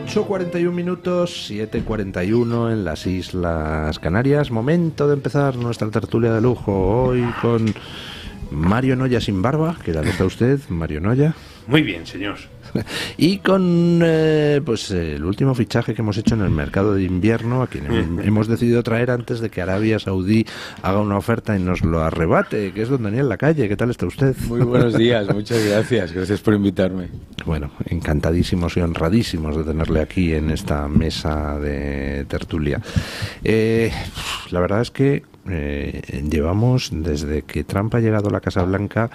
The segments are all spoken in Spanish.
8:41 minutos, 7:41 en las Islas Canarias. Momento de empezar nuestra tertulia de lujo hoy con Mario Noya sin barba. ¿Qué tal está usted, Mario Noya? Muy bien, señor. Y con pues el último fichaje que hemos hecho en el mercado de invierno, a quien hemos decidido traer antes de que Arabia Saudí haga una oferta y nos lo arrebate, que es don Daniel Lacalle. ¿Qué tal está usted? Muy buenos días, muchas gracias. Gracias por invitarme. Bueno, encantadísimos y honradísimos de tenerle aquí en esta mesa de tertulia. La verdad es que llevamos, desde que Trump ha llegado a la Casa Blanca,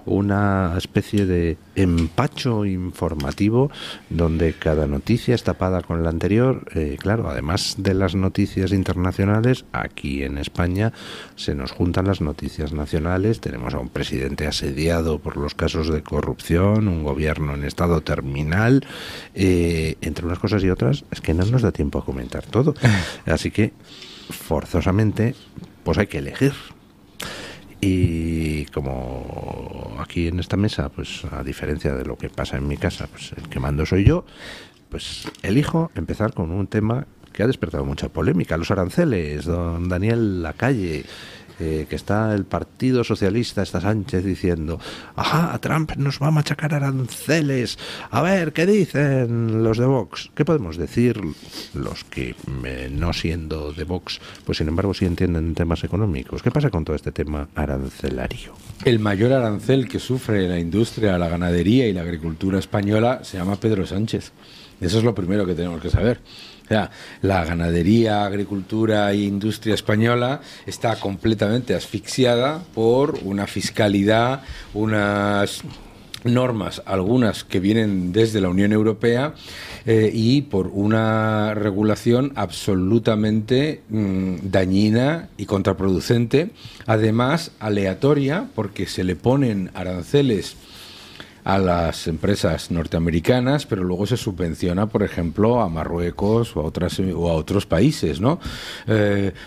una especie de empacho informativo donde cada noticia es tapada con la anterior. Claro, además de las noticias internacionales, aquí en España se nos juntan las noticias nacionales. Tenemos a un presidente asediado por los casos de corrupción, un gobierno en estado terminal, entre unas cosas y otras, es que no nos da tiempo a comentar todo. Así que, forzosamente, pues hay que elegir. Y como aquí en esta mesa, pues a diferencia de lo que pasa en mi casa, pues el que mando soy yo, pues elijo empezar con un tema que ha despertado mucha polémica: los aranceles. Don Daniel Lacalle, que está el Partido Socialista, está Sánchez diciendo: ajá, Trump nos va a machacar aranceles. A ver, ¿qué dicen los de Vox? ¿Qué podemos decir los que, no siendo de Vox, pues sin embargo sí entienden temas económicos? ¿Qué pasa con todo este tema arancelario? El mayor arancel que sufre la industria, la ganadería y la agricultura española se llama Pedro Sánchez. Eso es lo primero que tenemos que saber. O sea, la ganadería, agricultura e industria española está completamente asfixiada por una fiscalidad, unas normas, algunas que vienen desde la Unión Europea, y por una regulación absolutamente dañina y contraproducente, además aleatoria, porque se le ponen aranceles a las empresas norteamericanas, pero luego se subvenciona, por ejemplo, a Marruecos o a otros países, ¿no?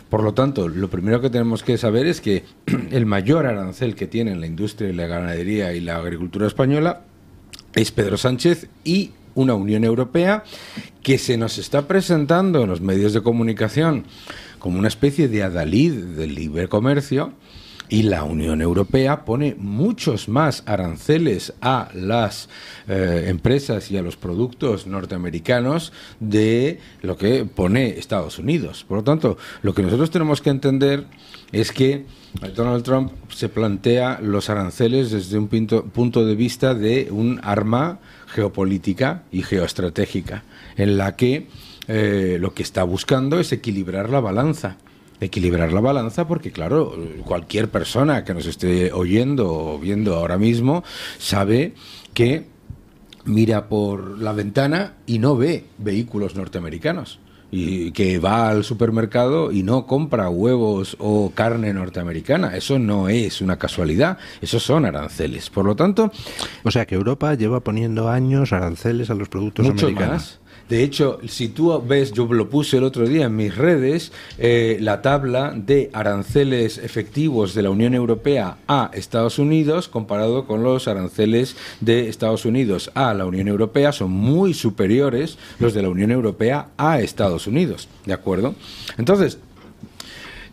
Por lo tanto, lo primero que tenemos que saber es que el mayor arancel que tienen la industria y la ganadería y la agricultura española es Pedro Sánchez y una Unión Europea que se nos está presentando en los medios de comunicación como una especie de adalid del libre comercio. Y la Unión Europea pone muchos más aranceles a las empresas y a los productos norteamericanos de lo que pone Estados Unidos. Por lo tanto, lo que nosotros tenemos que entender es que Donald Trump se plantea los aranceles desde un punto de vista de un arma geopolítica y geoestratégica, en la que lo que está buscando es equilibrar la balanza. Porque, claro, cualquier persona que nos esté oyendo o viendo ahora mismo sabe que mira por la ventana y no ve vehículos norteamericanos, y que va al supermercado y no compra huevos o carne norteamericana. Eso no es una casualidad, esos son aranceles. Por lo tanto, o sea que Europa lleva poniendo años aranceles a los productos americanos. Más. De hecho, si tú ves, yo lo puse el otro día en mis redes, la tabla de aranceles efectivos de la Unión Europea a Estados Unidos comparado con los aranceles de Estados Unidos a la Unión Europea, son muy superiores los de la Unión Europea a Estados Unidos, ¿de acuerdo? Entonces,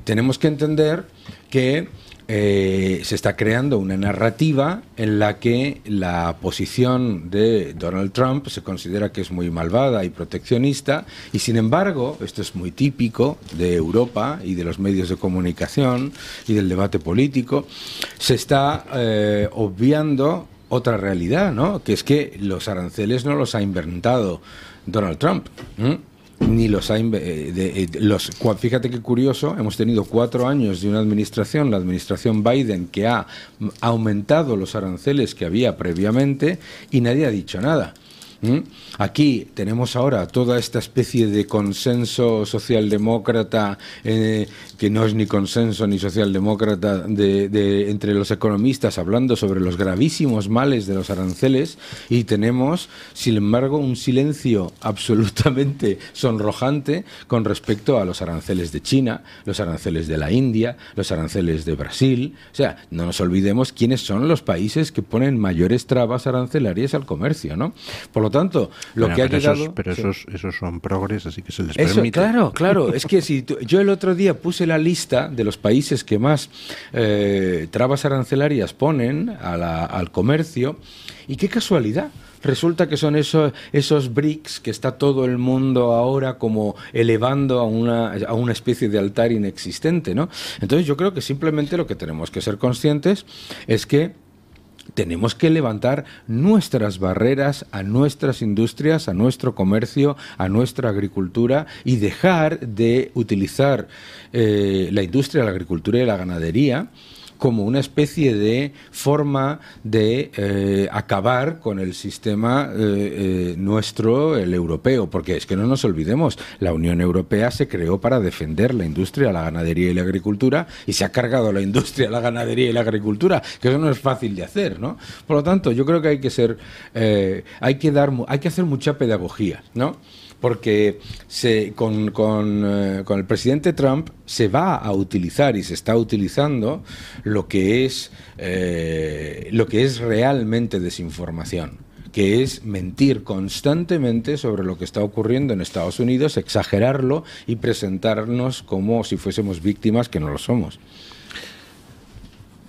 tenemos que entender que se está creando una narrativa en la que la posición de Donald Trump se considera que es muy malvada y proteccionista, y sin embargo, esto es muy típico de Europa y de los medios de comunicación y del debate político, se está obviando otra realidad, ¿no? Que es que los aranceles no los ha inventado Donald Trump, ni los ha fíjate qué curioso, hemos tenido 4 años de una administración, la administración Biden, que ha aumentado los aranceles que había previamente y nadie ha dicho nada. Aquí tenemos ahora toda esta especie de consenso socialdemócrata, que no es ni consenso ni socialdemócrata, entre los economistas hablando sobre los gravísimos males de los aranceles, y tenemos, sin embargo, un silencio absolutamente sonrojante con respecto a los aranceles de China, los aranceles de la India, los aranceles de Brasil. O sea, no nos olvidemos quiénes son los países que ponen mayores trabas arancelarias al comercio, ¿no? Por lo tanto, lo que ha quedado... Pero esos son progres, así que se les Eso, permite. Claro. Es que si yo el otro día puse la lista de los países que más trabas arancelarias ponen al comercio, y qué casualidad. Resulta que son esos BRICS que está todo el mundo ahora como elevando a una especie de altar inexistente, ¿no? Entonces yo creo que simplemente lo que tenemos que ser conscientes es que tenemos que levantar nuestras barreras a nuestras industrias, a nuestro comercio, a nuestra agricultura y dejar de utilizar la industria, la agricultura y la ganadería como una especie de forma de acabar con el sistema nuestro, el europeo, porque es que no nos olvidemos, la Unión Europea se creó para defender la industria, la ganadería y la agricultura, y se ha cargado la industria, la ganadería y la agricultura, que eso no es fácil de hacer, ¿no? Por lo tanto, yo creo que hay que hacer mucha pedagogía, ¿no? Porque con el presidente Trump se va a utilizar y se está utilizando lo que es realmente desinformación, que es mentir constantemente sobre lo que está ocurriendo en Estados Unidos, exagerarlo y presentarnos como si fuésemos víctimas, que no lo somos.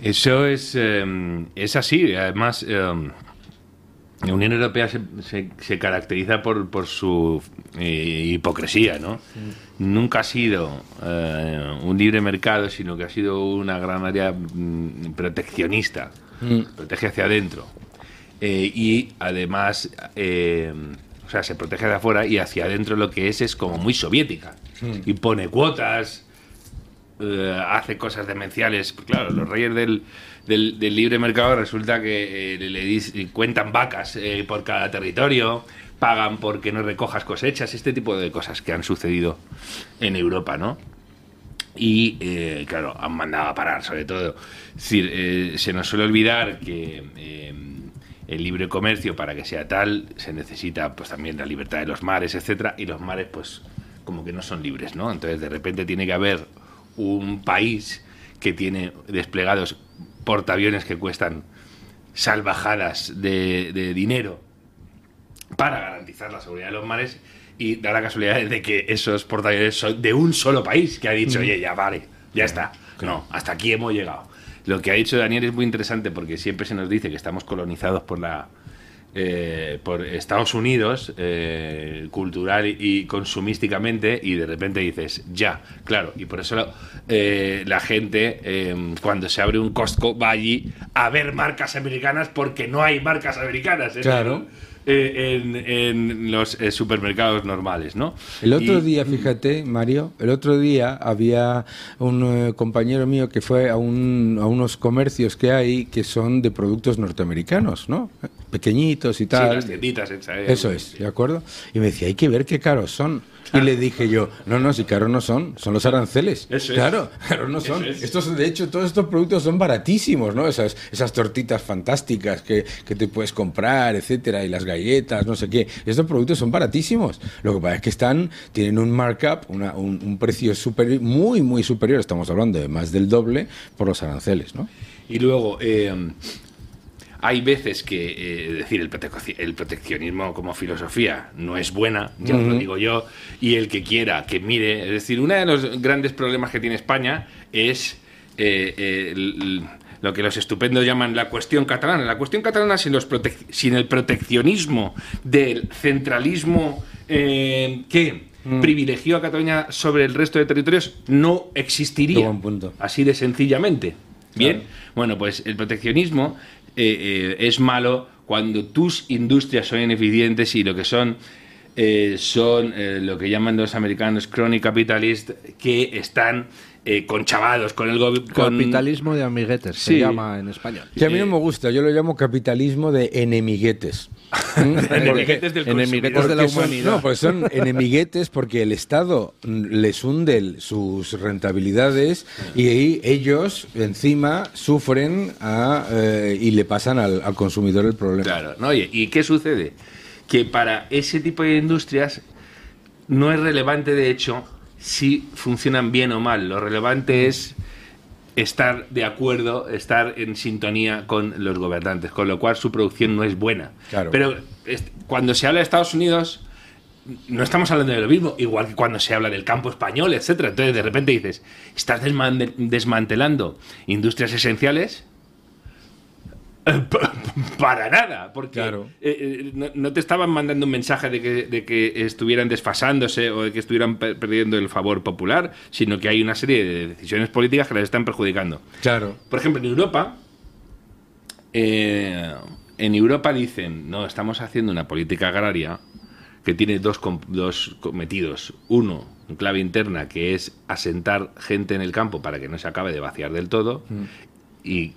Eso es así. Además, la Unión Europea se caracteriza por su hipocresía, ¿no? Nunca ha sido un libre mercado, sino que ha sido una gran área proteccionista. Protege hacia adentro. Y además, o sea, se protege de afuera y hacia adentro lo que es como muy soviética. Y pone cuotas, hace cosas demenciales. Claro, los reyes del libre mercado resulta que le cuentan vacas por cada territorio, pagan porque no recojas cosechas, este tipo de cosas que han sucedido en Europa, ¿no? Y claro, han mandado a parar, sobre todo. Es decir, se nos suele olvidar que el libre comercio, para que sea tal, se necesita pues también la libertad de los mares, etcétera, y los mares pues como que no son libres, ¿no? Entonces de repente tiene que haber un país que tiene desplegados portaaviones que cuestan salvajadas de dinero para garantizar la seguridad de los mares, y da la casualidad de que esos portaaviones son de un solo país que ha dicho, oye, ya vale, ya está. No, hasta aquí hemos llegado. Lo que ha dicho Daniel es muy interesante, porque siempre se nos dice que estamos colonizados por Estados Unidos, cultural y consumísticamente, y de repente dices, ya, claro, y por eso la gente, cuando se abre un Costco, va allí a ver marcas americanas, porque no hay marcas americanas en los supermercados normales, ¿no? El otro día, fíjate, Mario, había un compañero mío que fue a unos comercios que hay que son de productos norteamericanos, ¿no? Pequeñitos y tal. Sí, las tienditas. Eso es, ¿de acuerdo? Y me decía, hay que ver qué caros son. Y le dije yo, no, si caros no son los aranceles. Eso es. Claro, caros no son. De hecho, todos estos productos son baratísimos, ¿no? Esas tortitas fantásticas que te puedes comprar, etcétera, y las galletas, no sé qué. Estos productos son baratísimos. Lo que pasa es que tienen un markup, un precio superior, muy, muy superior, estamos hablando de más del doble, por los aranceles, ¿no? Y luego, hay veces que, decir, el proteccionismo como filosofía no es buena, ya lo digo yo, y el que quiera que mire, es decir, uno de los grandes problemas que tiene España es lo que los estupendos llaman la cuestión catalana. La cuestión catalana sin el proteccionismo del centralismo que privilegió a Cataluña sobre el resto de territorios no existiría. Buen punto. Así de sencillamente. Bien, Claro. Bueno, pues el proteccionismo es malo cuando tus industrias son ineficientes y lo que son lo que llaman los americanos crony capitalist, que están conchavados con el gobierno. Capitalismo de amiguetes, se llama en español. Que a mí no me gusta, yo lo llamo capitalismo de enemiguetes. Enemiguetes del Enemiguetes de la humanidad. Pues son enemiguetes porque el Estado les hunde sus rentabilidades y ellos encima sufren y le pasan al consumidor el problema. Claro, ¿no? Oye, ¿y qué sucede? Que para ese tipo de industrias no es relevante, de hecho, si funcionan bien o mal. Lo relevante es estar de acuerdo, estar en sintonía con los gobernantes, con lo cual su producción no es buena. Claro. Pero cuando se habla de Estados Unidos, no estamos hablando de lo mismo, igual que cuando se habla del campo español, etcétera. Entonces, de repente dices, ¿estás desmantelando industrias esenciales? Para nada, porque claro. No te estaban mandando un mensaje de que estuvieran desfasándose o de que estuvieran perdiendo el favor popular, sino que hay una serie de decisiones políticas que las están perjudicando. Claro. Por ejemplo, en Europa dicen, no, estamos haciendo una política agraria que tiene dos cometidos. Uno, en clave interna, que es asentar gente en el campo para que no se acabe de vaciar del todo y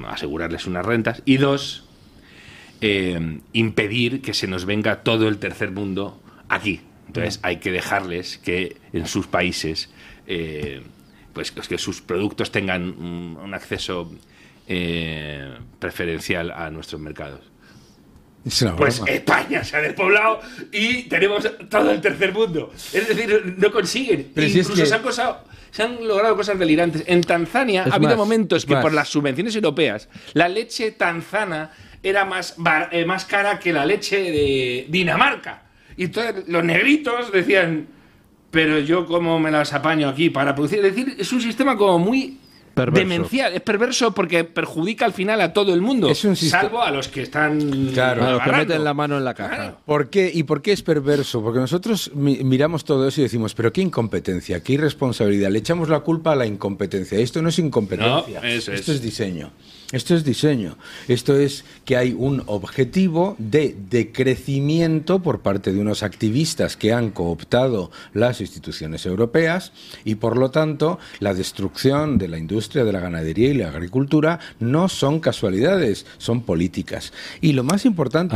asegurarles unas rentas. Y dos, impedir que se nos venga todo el tercer mundo aquí. Entonces hay que dejarles que en sus países pues que sus productos tengan un acceso preferencial a nuestros mercados. Pues España se ha despoblado y tenemos todo el tercer mundo. Es decir, no consiguen. Pero incluso si se han logrado cosas delirantes. En Tanzania ha habido momentos que por las subvenciones europeas la leche tanzana era más cara que la leche de Dinamarca. Y entonces los negritos decían, pero yo cómo me las apaño aquí para producir. Es decir, es un sistema como muy demencial, es perverso porque perjudica al final a todo el mundo, salvo a los que están a los que meten la mano en la caja. Claro. ¿Por qué? ¿Y por qué es perverso? Porque nosotros miramos todo eso y decimos, pero qué incompetencia, qué irresponsabilidad, le echamos la culpa a la incompetencia. Esto no es incompetencia, esto es diseño. Esto es diseño. Esto es que hay un objetivo de decrecimiento por parte de unos activistas que han cooptado las instituciones europeas y, por lo tanto, la destrucción de la industria de la ganadería y la agricultura no son casualidades, son políticas. Y lo más importante...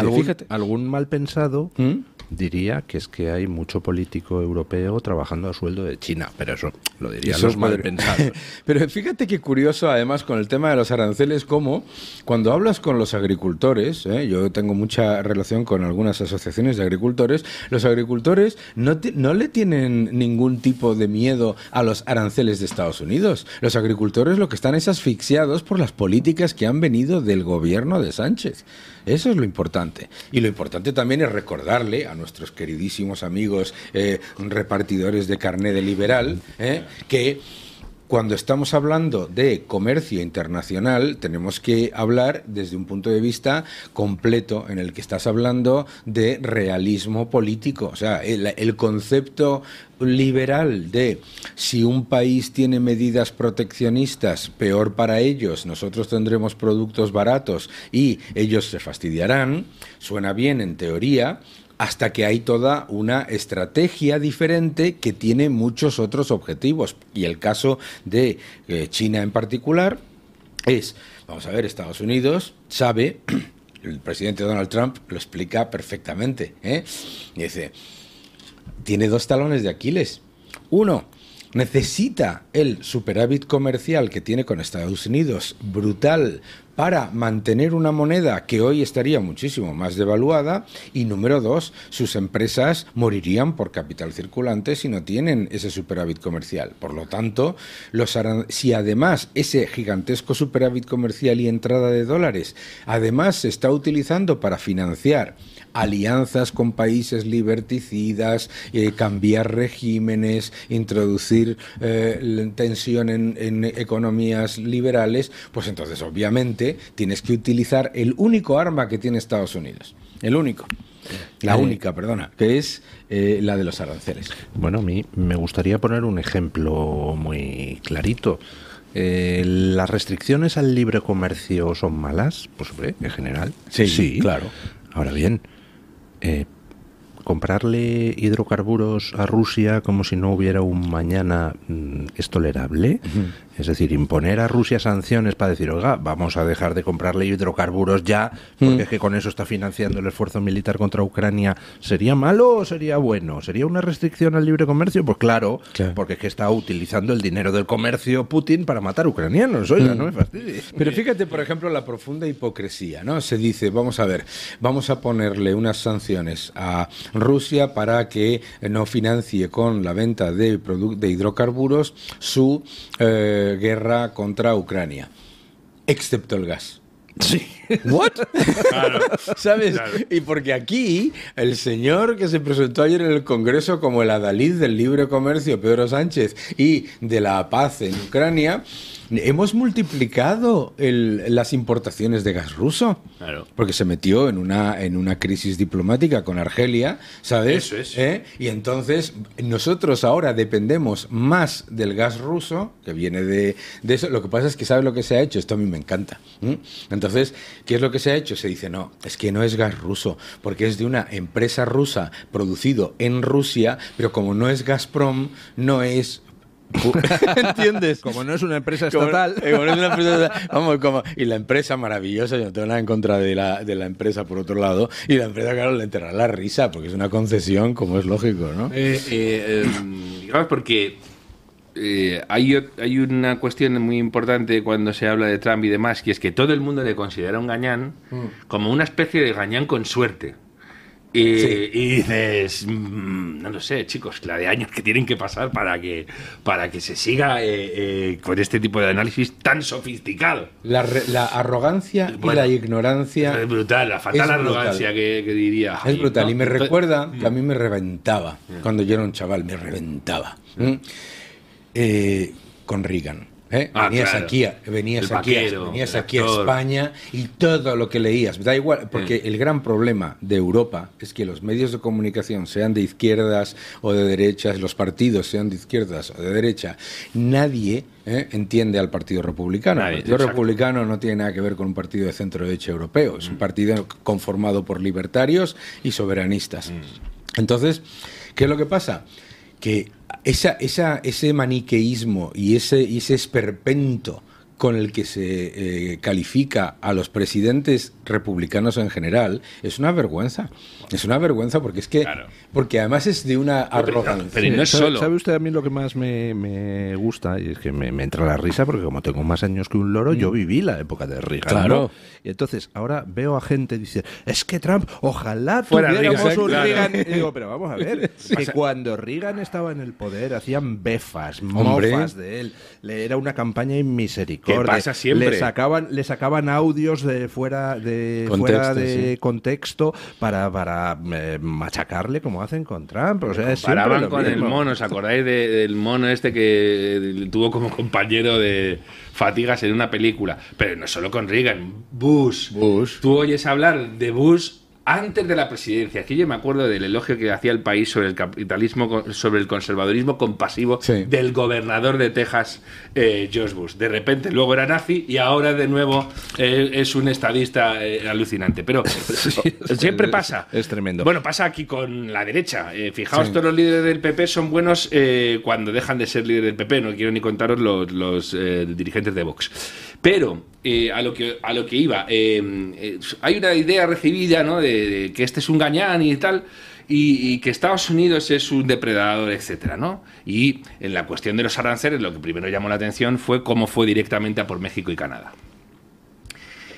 Algún mal pensado diría que es que hay mucho político europeo trabajando a sueldo de China, pero eso lo dirían los mal pensados. Pero fíjate qué curioso, además, con el tema de los aranceles, como cuando hablas con los agricultores, yo tengo mucha relación con algunas asociaciones de agricultores, los agricultores no le tienen ningún tipo de miedo a los aranceles de Estados Unidos. Los agricultores lo que están es asfixiados por las políticas que han venido del gobierno de Sánchez. Eso es lo importante. Y lo importante también es recordarle a nuestros queridísimos amigos repartidores de carné de liberal que cuando estamos hablando de comercio internacional tenemos que hablar desde un punto de vista completo en el que estás hablando de realismo político. O sea, el concepto liberal de si un país tiene medidas proteccionistas, peor para ellos, nosotros tendremos productos baratos y ellos se fastidiarán, suena bien en teoría, hasta que hay toda una estrategia diferente que tiene muchos otros objetivos. Y el caso de China en particular es, vamos a ver, Estados Unidos sabe, el presidente Donald Trump lo explica perfectamente, y dice, tiene dos talones de Aquiles. Uno, necesita el superávit comercial que tiene con Estados Unidos, brutal, para mantener una moneda que hoy estaría muchísimo más devaluada. Y número dos, sus empresas morirían por capital circulante si no tienen ese superávit comercial. Por lo tanto, si además ese gigantesco superávit comercial y entrada de dólares además se está utilizando para financiar alianzas con países liberticidas, cambiar regímenes, introducir tensión en economías liberales, pues entonces obviamente tienes que utilizar el único arma que tiene Estados Unidos. La única, que es la de los aranceles. Bueno, a mí me gustaría poner un ejemplo muy clarito. ¿Las restricciones al libre comercio son malas? Pues en general. Sí, claro. Ahora bien, comprarle hidrocarburos a Rusia como si no hubiera un mañana es tolerable. Es decir, imponer a Rusia sanciones para decir, oiga, vamos a dejar de comprarle hidrocarburos ya, porque es que con eso está financiando el esfuerzo militar contra Ucrania. ¿Sería malo o sería bueno? ¿Sería una restricción al libre comercio? Pues claro, porque es que está utilizando el dinero del comercio Putin para matar ucranianos. Oiga, no me fastidie. Pero fíjate, por ejemplo, la profunda hipocresía, ¿no? Se dice, vamos a ver, vamos a ponerle unas sanciones a Rusia para que no financie con la venta de hidrocarburos su guerra contra Ucrania, excepto el gas. Sí. ¿What? Claro. ¿Sabes? Claro. Y porque aquí el señor que se presentó ayer en el Congreso como el adalid del libre comercio, Pedro Sánchez, y de la paz en Ucrania, hemos multiplicado las importaciones de gas ruso. Claro. Porque se metió en una crisis diplomática con Argelia, ¿sabes? Eso es. Y entonces nosotros ahora dependemos más del gas ruso, que viene de eso. Lo que pasa es que, ¿sabes lo que se ha hecho? Esto a mí me encanta. Entonces, ¿qué es lo que se ha hecho? Se dice, no, es que no es gas ruso, porque es de una empresa rusa producido en Rusia, pero como no es Gazprom, no es... ¿Entiendes? Como no es una empresa estatal. Como no es una empresa estatal, vamos, y la empresa maravillosa, yo no tengo nada en contra de la empresa por otro lado, y la empresa, claro, le enterrará la risa, porque es una concesión, como es lógico, ¿no? Digamos, porque hay una cuestión muy importante cuando se habla de Trump y demás, que es que todo el mundo le considera un gañán como una especie de gañán con suerte. Y dices, no lo sé, chicos, la de años que tienen que pasar para que se siga con este tipo de análisis tan sofisticado. La arrogancia y la ignorancia. Es brutal, la fatal arrogancia que diría. Es brutal, ¿no? y me recuerda que a mí me reventaba, cuando yo era un chaval, me reventaba. Con Reagan. Venías claro. aquí a España y todo lo que leías, da igual, porque el gran problema de Europa es que los medios de comunicación, sean de izquierdas o de derechas, los partidos sean de izquierdas o de derecha, nadie entiende al Partido Republicano. El Partido Republicano no tiene nada que ver con un partido de centro-derecha europeo, es un partido conformado por libertarios y soberanistas. Entonces, ¿qué es lo que pasa? Que ese maniqueísmo y ese esperpento con el que se califica a los presidentes republicanos en general es una vergüenza. Es una vergüenza porque es que porque además es de una arrogancia. Pero no es solo. ¿Sabe usted a mí lo que más me gusta? Y es que me entra la risa porque como tengo más años que un loro, yo viví la época de Reagan. Claro. ¿No? Y entonces ahora veo a gente dice, es que Trump, ojalá fuera tuviéramos Reagan, un claro. Reagan. Y digo, pero vamos a ver, que cuando Reagan estaba en el poder hacían befas, mofas de él. Era una campaña inmisericordia. ¿Qué pasa siempre? Le sacaban audios de fuera de contexto para machacarle como hacen con Trump. O sea, es siempre Comparaban lo con el mismo. mono, ¿os acordáis del mono este que tuvo como compañero de fatigas en una película? Pero no solo con Reagan, Bush. Tú oyes hablar de Bush antes de la presidencia. Aquí yo me acuerdo del elogio que hacía el país sobre el capitalismo, sobre el conservadurismo compasivo del gobernador de Texas, George Bush. De repente luego era nazi y ahora de nuevo es un estadista alucinante. Pero siempre pasa. Es tremendo. Bueno, pasa aquí con la derecha. Fijaos, todos los líderes del PP son buenos cuando dejan de ser líderes del PP. No quiero ni contaros los dirigentes de Vox. Pero a lo que iba, hay una idea recibida, ¿no?, de que este es un gañán y tal, y que Estados Unidos es un depredador, etcétera, ¿no? Y en la cuestión de los aranceles, lo que primero llamó la atención fue cómo fue directamente a por México y Canadá.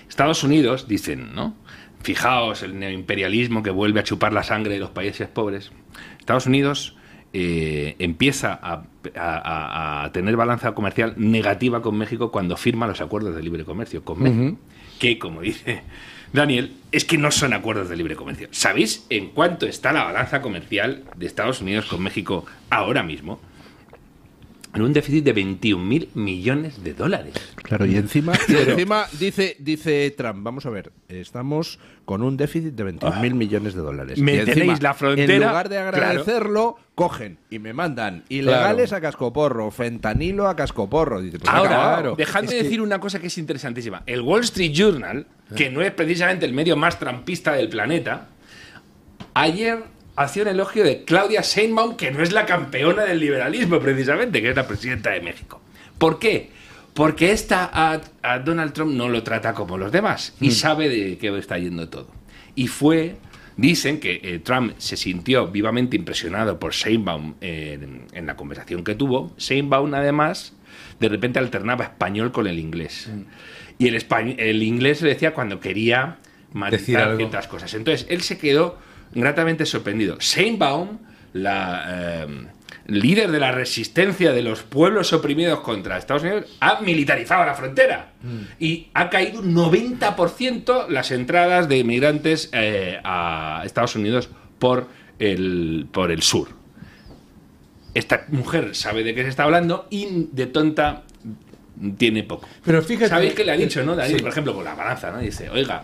Estados Unidos, dicen, ¿no? Fijaos el neoimperialismo que vuelve a chupar la sangre de los países pobres. Estados Unidos empieza a tener balanza comercial negativa con México cuando firma los acuerdos de libre comercio con México, que, como dice Daniel, es que no son acuerdos de libre comercio. ¿Sabéis en cuánto está la balanza comercial de Estados Unidos con México ahora mismo? En un déficit de 21.000 millones de dólares. Claro, y encima dice Trump, vamos a ver, estamos con un déficit de 21.000 millones de dólares. Me Y encima, tenéis la frontera. En lugar de agradecerlo, cogen y me mandan ilegales a cascoporro, fentanilo a cascoporro. Dice, pues ahora, dejadme decir una cosa que es interesantísima. El Wall Street Journal, que no es precisamente el medio más trampista del planeta, ayer hacía un elogio de Claudia Sheinbaum, que no es la campeona del liberalismo precisamente, que es la presidenta de México. ¿Por qué? Porque a Donald Trump no lo trata como los demás y sabe de qué está yendo todo. Y dicen que Trump se sintió vivamente impresionado por Sheinbaum en la conversación que tuvo. Sheinbaum, además, de repente alternaba español con el inglés. Y el inglés le decía cuando quería matizar ciertas cosas. Entonces, él se quedó gratamente sorprendido. Sheinbaum, la líder de la resistencia de los pueblos oprimidos contra Estados Unidos, ha militarizado la frontera y ha caído un 90% las entradas de inmigrantes a Estados Unidos por el sur. Esta mujer sabe de qué se está hablando y de tonta tiene poco. Pero fíjate, ¿sabéis qué le ha dicho, no? Daniel, sí. por ejemplo, con la balanza, ¿no? Dice, oiga,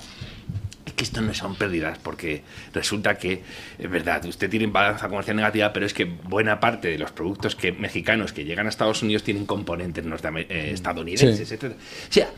es que esto no son pérdidas, porque resulta que, es verdad, usted tiene balanza comercial negativa, pero es que buena parte de los productos mexicanos que llegan a Estados Unidos tienen componentes estadounidenses, Sí. etc. O sea,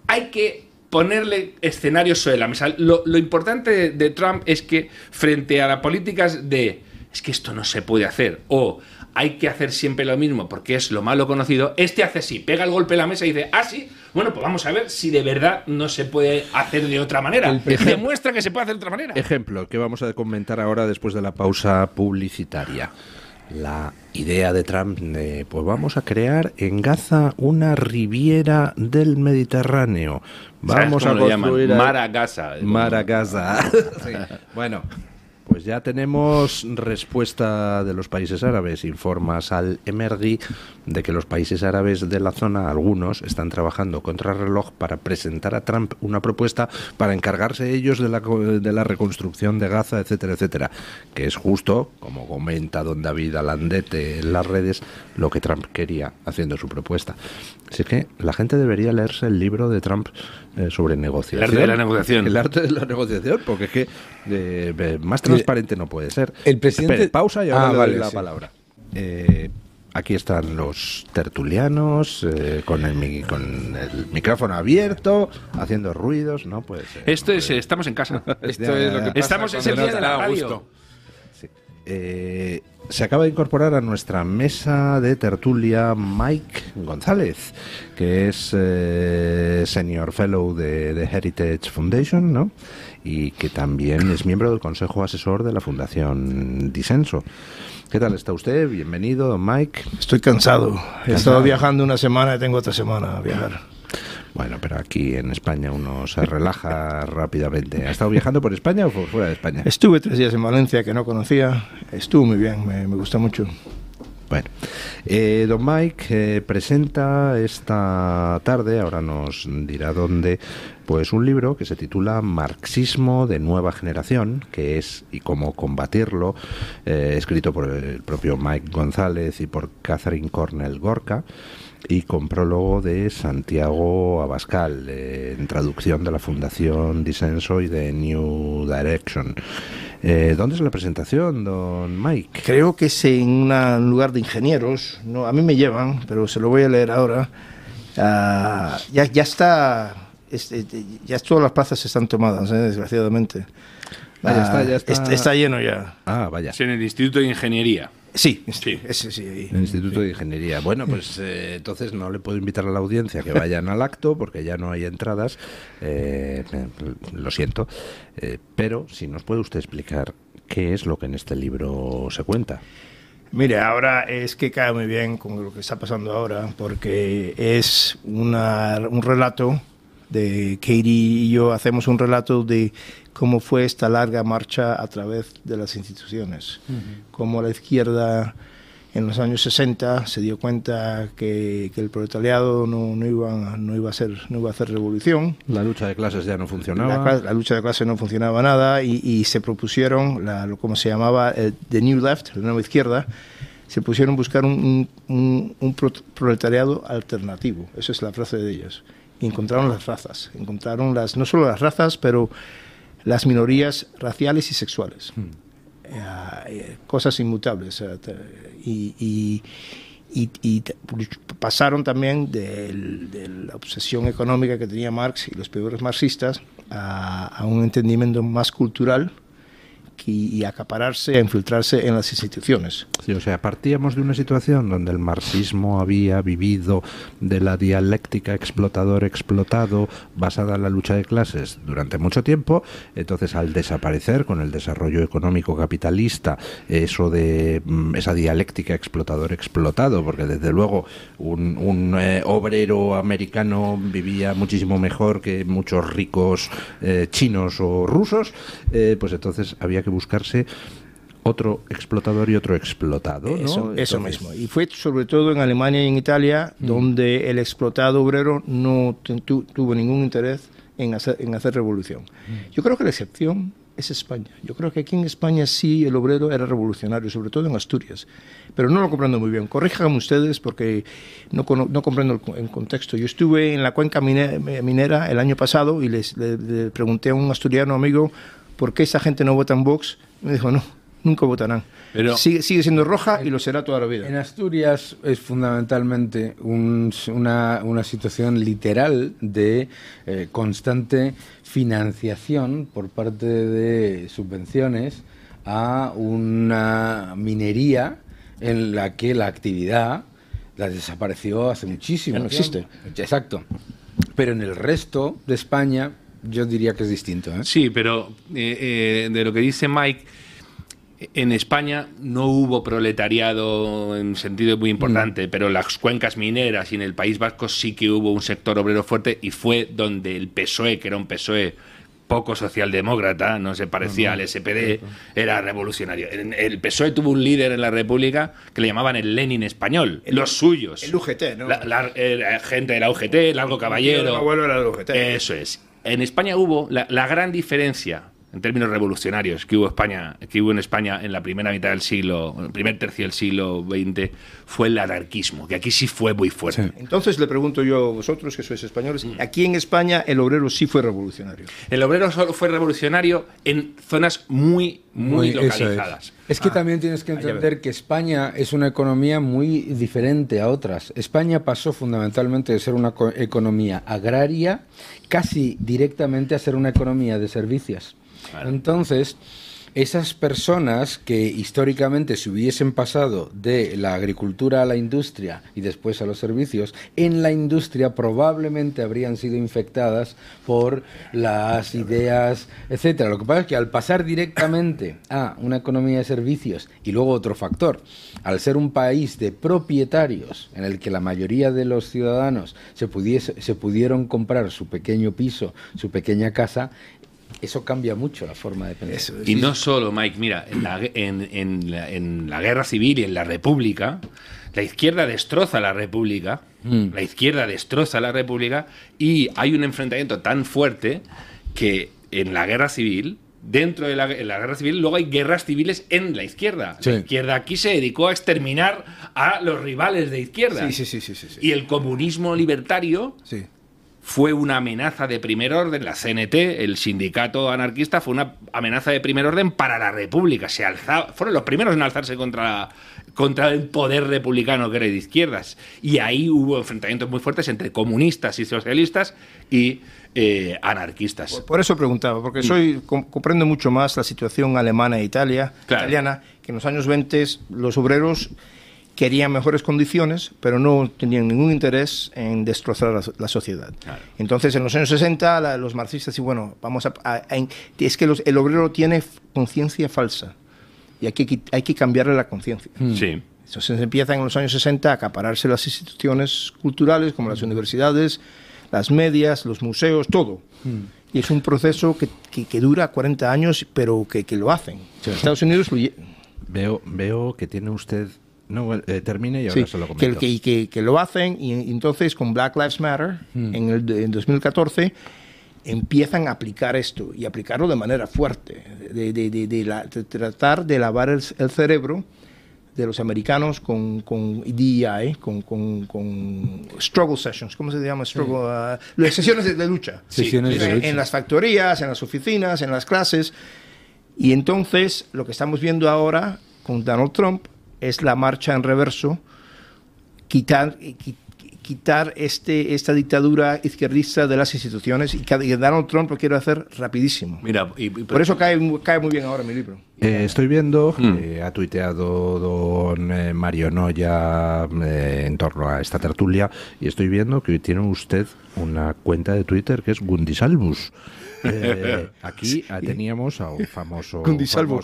hay que ponerle escenarios sobre la mesa. Lo importante de Trump es que frente a las políticas de es que esto no se puede hacer o hay que hacer siempre lo mismo porque es lo malo conocido, hace así, pega el golpe en la mesa y dice, sí, bueno, pues vamos a ver si de verdad no se puede hacer de otra manera. Demuestra que se puede hacer de otra manera. Ejemplo, que vamos a comentar ahora después de la pausa publicitaria. La idea de Trump de, pues vamos a crear en Gaza una riviera del Mediterráneo. Vamos a construir Mar a Gaza. Mar a Gaza. Sí. Bueno, pues ya tenemos respuesta de los países árabes. Informa Sal Emergui de que los países árabes de la zona, algunos, están trabajando contrarreloj para presentar a Trump una propuesta para encargarse ellos de la reconstrucción de Gaza, etcétera, etcétera. Que es justo, como comenta don David Alandete en las redes, lo que Trump quería haciendo su propuesta. Así que la gente debería leerse el libro de Trump sobre negociación. El arte de la negociación. El arte de la negociación, porque es que más transparente no puede ser. El presidente... Espere, pausa y ahora le doy la sí. palabra. Aquí están los tertulianos con el micrófono abierto, haciendo ruidos. No puede ser. Esto es, estamos en casa. Esto es lo que pasa Estamos en cuando el día no de te la da radio. gusto. Se acaba de incorporar a nuestra mesa de tertulia Mike González, que es Senior Fellow de Heritage Foundation, ¿no? Y que también es miembro del Consejo Asesor de la Fundación Disenso. ¿Qué tal está usted? Bienvenido, don Mike. Estoy cansado. He estado viajando una semana y tengo otra semana a viajar. Bueno, pero aquí en España uno se relaja rápidamente. ¿Ha estado viajando por España o por fuera de España? Estuve 3 días en Valencia que no conocía. Estuvo muy bien, me gustó mucho. Bueno, don Mike presenta esta tarde, ahora nos dirá dónde, pues un libro que se titula Marxismo de nueva generación, que es y cómo combatirlo, escrito por el propio Mike González y por Catherine Cornell Gorka, y con prólogo de Santiago Abascal, en traducción de la Fundación Disenso y de New Direction. ¿Dónde es la presentación, don Mike? Creo que es en un lugar de ingenieros. No, a mí me llevan, pero se lo voy a leer ahora. Ya está. Ya todas las plazas están tomadas, desgraciadamente. Ya está. Está lleno ya. Vaya. Es en el Instituto de Ingeniería. Sí, Sí. sí. El Instituto de Ingeniería. Bueno, pues entonces no le puedo invitar a la audiencia que vayan al acto porque ya no hay entradas. Lo siento. Pero si nos puede usted explicar qué es lo que en este libro se cuenta. Mire, ahora es que cae muy bien con lo que está pasando ahora porque es un relato de Katie y yo, hacemos un relato de cómo fue esta larga marcha a través de las instituciones, cómo la izquierda en los años 60 se dio cuenta que el proletariado no iba a hacer revolución. La lucha de clases ya no funcionaba. La lucha de clases no funcionaba nada y se propusieron, como se llamaba, The New Left, la nueva izquierda, se pusieron a buscar un proletariado alternativo. Esa es la frase de ellos. Y encontraron las razas, no solo las razas, pero las minorías raciales y sexuales. Cosas inmutables. Y pasaron también de la obsesión económica que tenía Marx y los peores marxistas a un entendimiento más cultural y acapararse, a infiltrarse en las instituciones. Sí, o sea, partíamos de una situación donde el marxismo había vivido de la dialéctica explotador-explotado basada en la lucha de clases durante mucho tiempo. Entonces, al desaparecer con el desarrollo económico capitalista, eso de esa dialéctica explotador-explotado, porque desde luego un obrero americano vivía muchísimo mejor que muchos ricos chinos o rusos, pues entonces había que buscarse otro explotador y otro explotado, ¿no? Eso mismo. Y fue sobre todo en Alemania y en Italia donde el explotado obrero no tuvo ningún interés en hacer revolución. Yo creo que la excepción es España. Yo creo que aquí en España sí el obrero era revolucionario, sobre todo en Asturias. Pero no lo comprendo muy bien. Corríjanme ustedes porque no comprendo el contexto. Yo estuve en la cuenca minera el año pasado y le pregunté a un asturiano amigo por qué esa gente no vota en Vox. Me dijo, no, nunca votarán. Pero sigue siendo roja y lo será toda la vida. En Asturias es fundamentalmente una situación literal de constante financiación por parte de subvenciones a una minería en la que la actividad la desapareció hace muchísimo. No existe. Exacto. Pero en el resto de España yo diría que es distinto, ¿eh? Sí, pero de lo que dice Mike, en España no hubo proletariado en sentido muy importante, pero en las cuencas mineras y en el País Vasco sí que hubo un sector obrero fuerte y fue donde el PSOE, que era un PSOE poco socialdemócrata, no se parecía al SPD, era revolucionario. El PSOE tuvo un líder en la República que le llamaban el Lenin español, los suyos. El UGT, ¿no? La gente de la UGT, Largo Caballero. Mi abuelo era el UGT. Eso es. En España hubo la gran diferencia en términos revolucionarios que hubo en España en la primera mitad del siglo, el primer tercio del siglo XX, fue el anarquismo, que aquí sí fue muy fuerte. Sí. Entonces le pregunto yo a vosotros, que sois españoles, aquí en España el obrero sí fue revolucionario. El obrero solo fue revolucionario en zonas muy localizadas. Es que también tienes que entender que España es una economía muy diferente a otras. España pasó fundamentalmente de ser una economía agraria casi directamente a ser una economía de servicios. Claro. Entonces, esas personas que históricamente se hubiesen pasado de la agricultura a la industria y después a los servicios, en la industria probablemente habrían sido infectadas por las ideas, etcétera. Lo que pasa es que al pasar directamente a una economía de servicios y luego otro factor, al ser un país de propietarios en el que la mayoría de los ciudadanos se pudieron comprar su pequeño piso, su pequeña casa, eso cambia mucho la forma de pensar. Y no solo, Mike, mira, en la guerra civil y en la República, la izquierda destroza la República, y hay un enfrentamiento tan fuerte que en la guerra civil, dentro de la guerra civil, luego hay guerras civiles en la izquierda. Sí. La izquierda aquí se dedicó a exterminar a los rivales de izquierda. Sí. Y el comunismo libertario... Sí. Fue una amenaza de primer orden, la CNT, el sindicato anarquista, fue una amenaza de primer orden para la República. Fueron los primeros en alzarse contra el poder republicano que era de izquierdas. Y ahí hubo enfrentamientos muy fuertes entre comunistas y socialistas y anarquistas. Por eso preguntaba, porque comprendo mucho más la situación alemana e italiana, que en los años 20 los obreros querían mejores condiciones, pero no tenían ningún interés en destrozar la sociedad. Claro. Entonces, en los años 60, los marxistas decían, es que el obrero tiene conciencia falsa y hay que cambiarle la conciencia. Sí. Entonces empiezan en los años 60 a acapararse las instituciones culturales, como las universidades, las medias, los museos, todo. Y es un proceso que dura 40 años, pero que lo hacen. Sí. Estados Unidos Veo que tiene usted... No, termine y ahora se lo comento. Que lo hacen y entonces con Black Lives Matter en 2014 empiezan a aplicar esto y aplicarlo de manera fuerte, de tratar de lavar el cerebro de los americanos con DEI, con struggle sessions, ¿cómo se llama? Sesiones de lucha. En las factorías, en las oficinas, en las clases. Y entonces lo que estamos viendo ahora con Donald Trump es la marcha en reverso, quitar esta dictadura izquierdista de las instituciones, y Donald Trump lo quiere hacer rapidísimo. Mira, por eso cae muy bien ahora mi libro. Estoy viendo, ha tuiteado don Mario Noya en torno a esta tertulia, y estoy viendo que tiene usted una cuenta de Twitter que es Gundisalmus. Aquí teníamos a un famoso Gundisalvo.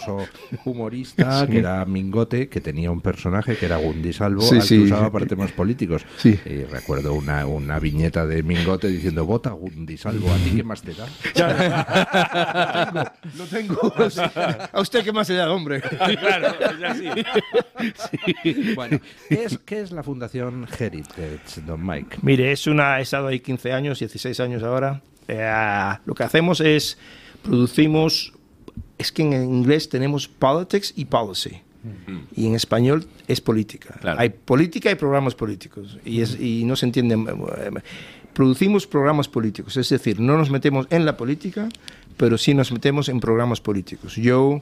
humorista que era Mingote, que tenía un personaje que era Gundisalvo, Sí, al sí. que usaba para temas políticos. Sí. Y recuerdo una viñeta de Mingote diciendo: vota Gundisalvo, ¿a ti qué más te da? Lo tengo. ¿A usted qué más se da, hombre? Claro, es así. Bueno, ¿qué es la Fundación Heritage, don Mike? Mire, he estado ahí 15 años, 16 años ahora. Lo que hacemos es, producimos, es que en inglés tenemos politics y policy. Y en español es política. Claro. Hay política y programas políticos. Y no se entiende. Producimos programas políticos. Es decir, no nos metemos en la política, pero sí nos metemos en programas políticos. Yo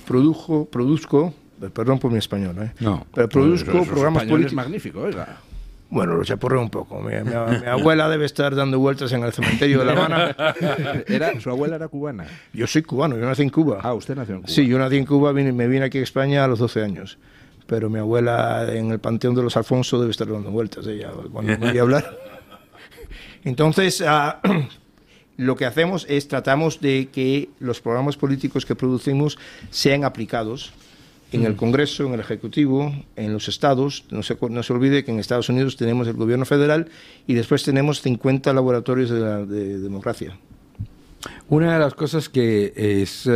produzco, perdón por mi español, No. pero produzco Pues, programas español es políticos. magnífico, oiga. Bueno, lo chapurreo un poco. Mi abuela debe estar dando vueltas en el cementerio de La Habana. Su abuela era cubana. Yo soy cubano, yo nací en Cuba. Ah, usted nació en Cuba. Sí, yo nací en Cuba, me vine aquí a España a los 12 años. Pero mi abuela en el Panteón de los Alfonso debe estar dando vueltas ella cuando voy a hablar. Entonces, lo que hacemos es tratamos de que los programas políticos que producimos sean aplicados en el Congreso, en el Ejecutivo, en los estados. No se olvide que en Estados Unidos tenemos el gobierno federal y después tenemos 50 laboratorios de democracia. Una de las cosas que es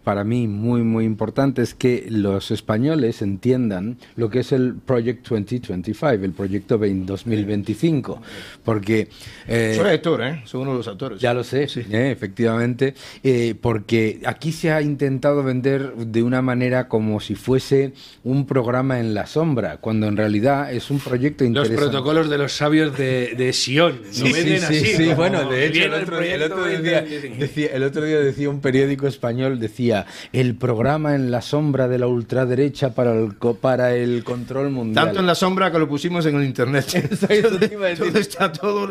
para mí muy muy importante es que los españoles entiendan lo que es el Project 2025, el proyecto 2025, porque Soy actor, soy uno de los actores. ya lo sé, Sí. efectivamente, porque aquí se ha intentado vender de una manera como si fuese un programa en la sombra, cuando en realidad es un proyecto Los interesante. protocolos de los sabios de Sion. Sí, sí, como bueno, de hecho viene el otro día proyecto decía un periódico español, decía el programa en la sombra de la ultraderecha para el control mundial. Tanto en la sombra que lo pusimos en el internet. Eso te iba a decir. Todo está todo,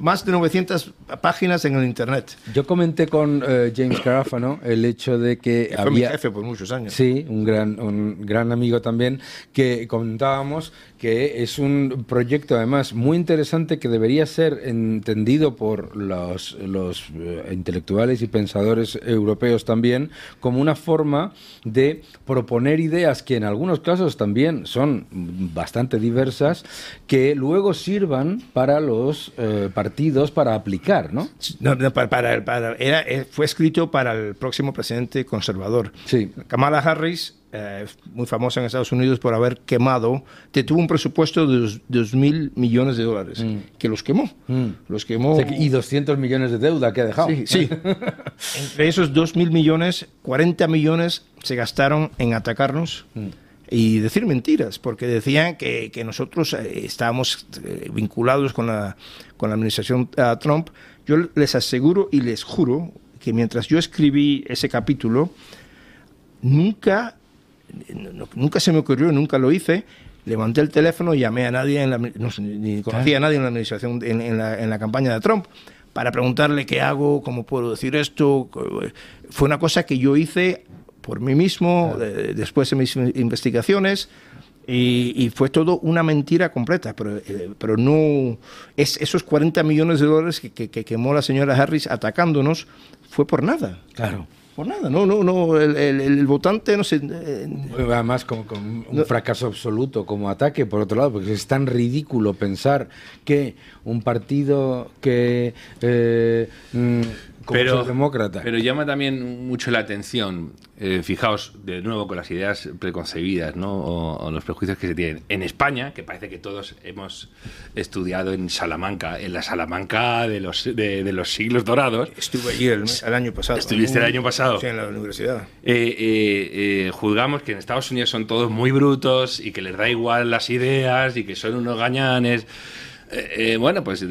más de 900 páginas en el internet. Yo comenté con James Garofano el hecho de que Fue mi había... jefe por muchos años. Sí, un gran amigo también, que comentábamos que es un proyecto además muy interesante que debería ser entendido por los intelectuales y pensadores europeos también como una forma de proponer ideas que en algunos casos también son bastante diversas, que luego sirvan para los partidos para aplicar, ¿no? Fue escrito para el próximo presidente conservador. Sí. Kamala Harris, muy famosa en Estados Unidos por haber quemado, tuvo un presupuesto de $2.000 millones, que los quemó. Los quemó. O sea, y 200 millones de deuda que ha dejado. Sí, sí. Entre esos 2.000 millones, 40 millones se gastaron en atacarnos y decir mentiras, porque decían que nosotros estábamos vinculados con la administración Trump. Yo les aseguro y les juro que mientras yo escribí ese capítulo, nunca se me ocurrió, nunca lo hice. Levanté el teléfono y llamé a nadie, ni conocía a nadie en la administración, en la campaña de Trump, para preguntarle qué hago, cómo puedo decir esto. Fue una cosa que yo hice por mí mismo, después de mis investigaciones, y fue todo una mentira completa, pero no... esos $40 millones que quemó la señora Harris atacándonos fue por nada. Claro. Por nada, no, el votante no se... Además, como un fracaso absoluto como ataque, por otro lado, porque es tan ridículo pensar que un partido que... como socialdemócrata. Pero llama también mucho la atención, fijaos de nuevo con las ideas preconcebidas, ¿no? o los prejuicios que se tienen. En España, que parece que todos hemos estudiado en Salamanca, en la Salamanca de los siglos dorados. Estuve allí el año pasado. ¿Estuviste el año pasado? Sí, en la universidad. Juzgamos que en Estados Unidos son todos muy brutos y que les da igual las ideas y que son unos gañanes. Bueno, pues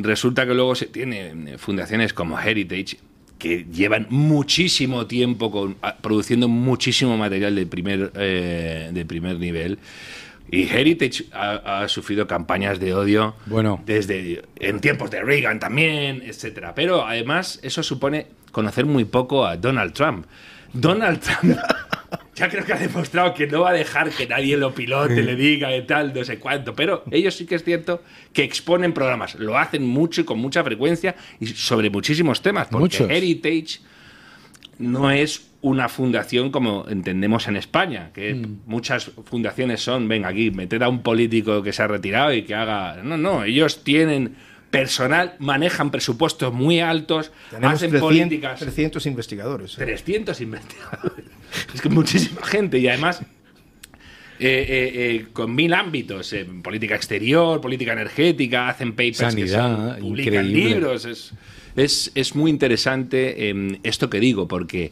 resulta que luego se tiene fundaciones como Heritage que llevan muchísimo tiempo produciendo muchísimo material de primer nivel. Y Heritage ha sufrido campañas de odio desde en tiempos de Reagan también, etcétera. Pero además eso supone conocer muy poco a Donald Trump. Donald Trump ya creo que ha demostrado que no va a dejar que nadie lo pilote, le diga y tal, no sé cuánto. Pero ellos sí que es cierto que exponen programas. Lo hacen mucho y con mucha frecuencia y sobre muchísimos temas. Porque Muchos. Heritage no es una fundación como entendemos en España, que muchas fundaciones son, venga aquí, meter a un político que se ha retirado y que haga... No, ellos tienen personal, manejan presupuestos muy altos, Tenemos hacen 300, políticas... 300 investigadores. 300 investigadores. Es que muchísima gente y además con 1000 ámbitos, política exterior, política energética, hacen papers, sanidad, publican increíble. libros. Es muy interesante esto que digo, porque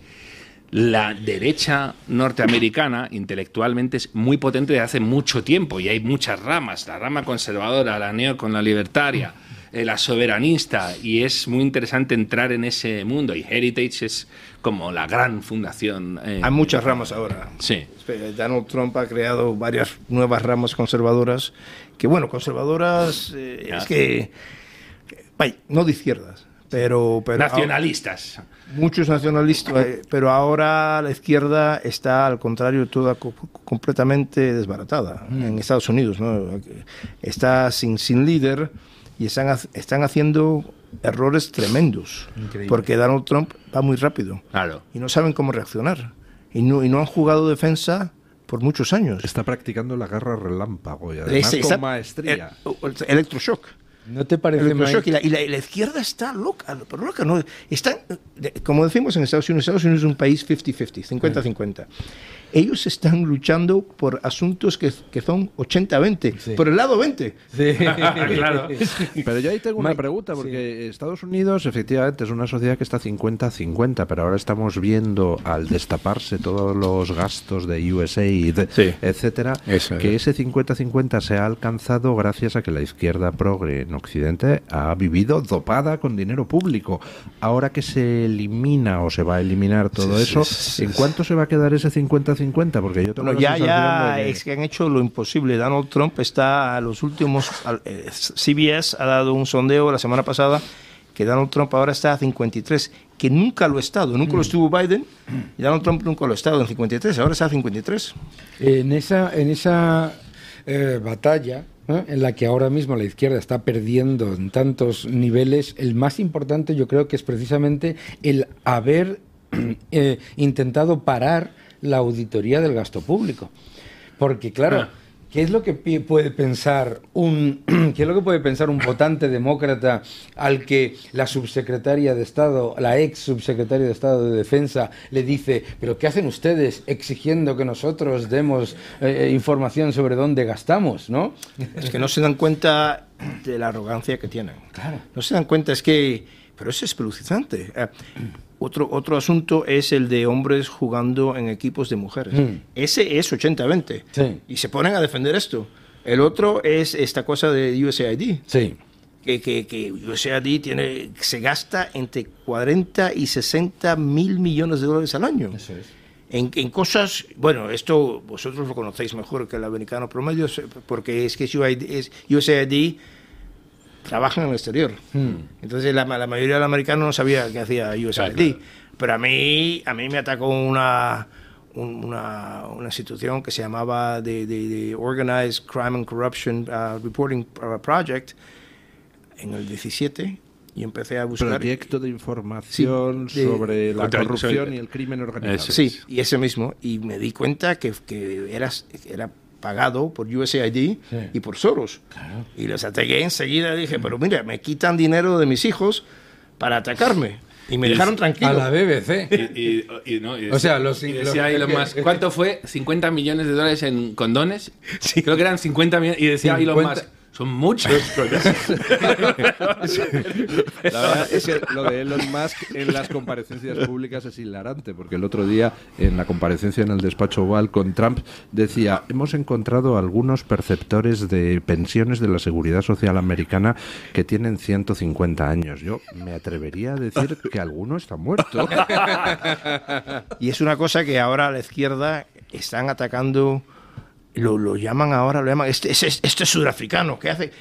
la derecha norteamericana intelectualmente es muy potente desde hace mucho tiempo y hay muchas ramas, la rama conservadora, la neocon, la libertaria, la soberanista, y es muy interesante entrar en ese mundo, y Heritage es como la gran fundación. Hay muchas ramas ahora. Sí. Donald Trump ha creado varias nuevas ramas conservadoras, que bueno, conservadoras es que vaya, no de izquierdas, pero Nacionalistas. muchos nacionalistas, pero ahora la izquierda está al contrario toda completamente desbaratada en Estados Unidos, ¿no? Está sin líder y están haciendo errores tremendos. Increíble. Porque Donald Trump va muy rápido Claro. y no saben cómo reaccionar y no han jugado defensa por muchos años. Está practicando la guerra relámpago y además con maestría. Electroshock. ¿No te parece, Electroshock. Mike? Y la izquierda está loca, pero loca. ¿No? Como decimos en Estados Unidos es un país 50-50, 50-50. Ellos están luchando por asuntos que son 80-20, Sí. por el lado 20. Sí. Claro. Pero yo ahí tengo una Mike, pregunta, porque Estados Unidos efectivamente es una sociedad que está 50-50, pero ahora estamos viendo al destaparse todos los gastos de USAID, Sí. etcétera, Eso es. que ese 50-50 se ha alcanzado gracias a que la izquierda progre en Occidente ha vivido dopada con dinero público. Ahora que se elimina o se va a eliminar todo eso, ¿en cuánto se va a quedar ese 50-50? Porque yo tengo Bueno, la sensación de que- es que han hecho lo imposible. Donald Trump está a los últimos... CBS ha dado un sondeo la semana pasada que Donald Trump ahora está a 53, que nunca lo ha estado. Nunca lo estuvo Biden y Donald Trump nunca lo ha estado en 53. Ahora está a 53. En esa batalla, ¿no?, en la que ahora mismo la izquierda está perdiendo en tantos niveles, el más importante yo creo que es precisamente el haber intentado parar la auditoría del gasto público. Porque claro, ¿qué es lo que puede pensar qué es lo que puede pensar un votante demócrata al que la subsecretaria de Estado, la ex subsecretaria de Estado de Defensa, le dice, pero ¿qué hacen ustedes exigiendo que nosotros demos información sobre dónde gastamos, ¿no? Es que no se dan cuenta de la arrogancia que tienen. Claro. No se dan cuenta, es que... Pero eso es pelucizante. Otro asunto es el de hombres jugando en equipos de mujeres. Ese es 80-20. Sí. Y se ponen a defender esto. El otro es esta cosa de USAID. Sí. Que USAID se gasta entre 40 y 60 mil millones de dólares al año. Eso es. En cosas, bueno, esto vosotros lo conocéis mejor que el americano promedio, porque es que USAID trabajan en el exterior. Entonces la mayoría del americano no sabía qué hacía USAID. Claro. Pero a mí me atacó una institución que se llamaba the Organized Crime and Corruption Reporting Project en el 17 y empecé a buscar... Proyecto de información Sí, sobre la Contra- corrupción y el crimen organizado. Eso. Sí, y ese mismo. Y me di cuenta que era pagado por USAID y por Soros. Claro. Y los ataqué enseguida. Dije, pero mira, me quitan dinero de mis hijos para atacarme. Y me dejaron tranquilo. A la BBC. O sea, decía Elon Musk, ¿cuánto fue? ¿50 millones de dólares en condones? Sí. Creo que eran 50 millones. Y decía 50. Elon Musk, son muchos. La verdad es que lo de Elon Musk en las comparecencias públicas es hilarante, porque el otro día en la comparecencia en el despacho Oval con Trump decía, hemos encontrado algunos perceptores de pensiones de la Seguridad Social americana que tienen 150 años. Yo me atrevería a decir que alguno está muerto. Y es una cosa que ahora a la izquierda están atacando, lo llaman ahora, esto es sudafricano, ¿qué hace?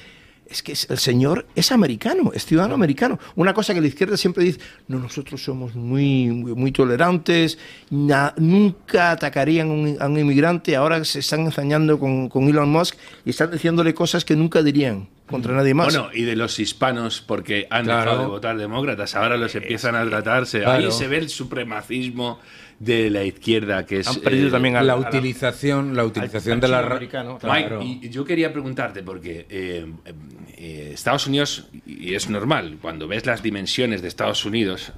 es que el señor es americano, es ciudadano americano. Una cosa que la izquierda siempre dice, no, nosotros somos muy tolerantes, nunca atacarían a un inmigrante, ahora se están ensañando con Elon Musk y están diciéndole cosas que nunca dirían contra nadie más. Bueno, y de los hispanos, porque han dejado de votar demócratas, ahora los empiezan a tratarse. Claro. Ahí se ve el supremacismo de la izquierda, que es... Han perdido también la utilización de la... americano. Mike, y yo quería preguntarte, porque Estados Unidos, y es normal, cuando ves las dimensiones de Estados Unidos,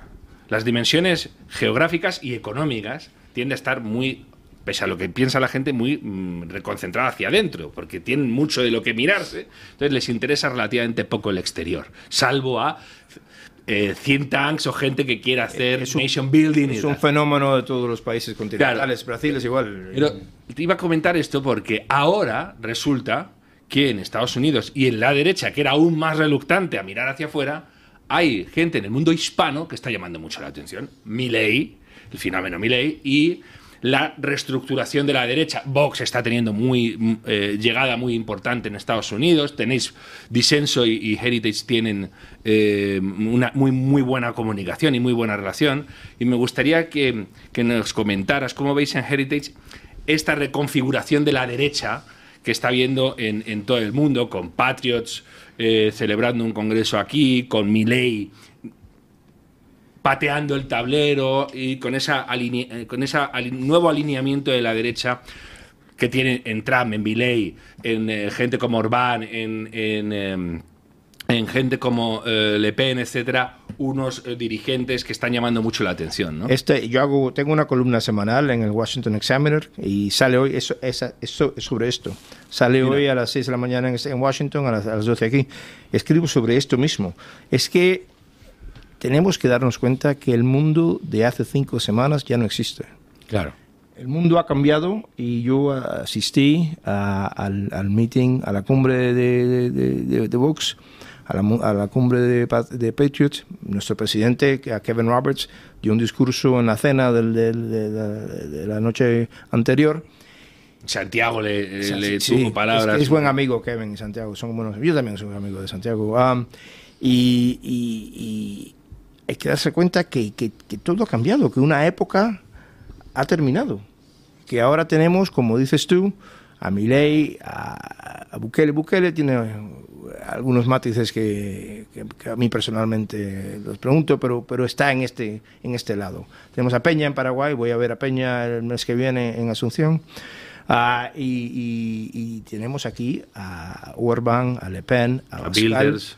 las dimensiones geográficas y económicas tienden a estar muy, pese a lo que piensa la gente, muy reconcentrada hacia adentro, porque tienen mucho de lo que mirarse, entonces les interesa relativamente poco el exterior, salvo a... think tanks o gente que quiera hacer nation building. Es un fenómeno de todos los países continentales. Claro. Brasil es igual. Pero te iba a comentar esto porque ahora resulta que en Estados Unidos y en la derecha, que era aún más reluctante a mirar hacia afuera, hay gente en el mundo hispano que está llamando mucho la atención. Milei, el fenómeno Milei, y la reestructuración de la derecha. Vox está teniendo llegada muy importante en Estados Unidos. Tenéis Disenso y Heritage tienen una muy buena comunicación y muy buena relación. Y me gustaría que nos comentaras cómo veis en Heritage esta reconfiguración de la derecha que está viendo en todo el mundo, con Patriots celebrando un congreso aquí, con Milei pateando el tablero y con ese nuevo alineamiento de la derecha que tiene en Trump, en Milei, en gente como Orbán, en gente como Le Pen, etcétera, unos dirigentes que están llamando mucho la atención, ¿no? Tengo una columna semanal en el Washington Examiner y sale hoy es sobre esto. Sale hoy a las 6 de la mañana en Washington, a las 12 aquí. Escribo sobre esto mismo. Es que tenemos que darnos cuenta que el mundo de hace 5 semanas ya no existe. Claro. El mundo ha cambiado y yo asistí al meeting, a la cumbre de Vox, a la cumbre de Patriots. Nuestro presidente, Kevin Roberts, dio un discurso en la cena de la noche anterior. Santiago le tuvo palabras. Es buen amigo Kevin y Santiago, son buenos. Yo también soy amigo de Santiago. Y hay que darse cuenta que todo ha cambiado, que una época ha terminado. Que ahora tenemos, como dices tú, a Milei, a Bukele. Bukele tiene algunos matices que a mí personalmente los pregunto, pero está en este lado. Tenemos a Peña en Paraguay, voy a ver a Peña el mes que viene en Asunción. Y tenemos aquí a Orbán, a Le Pen, a Wilders.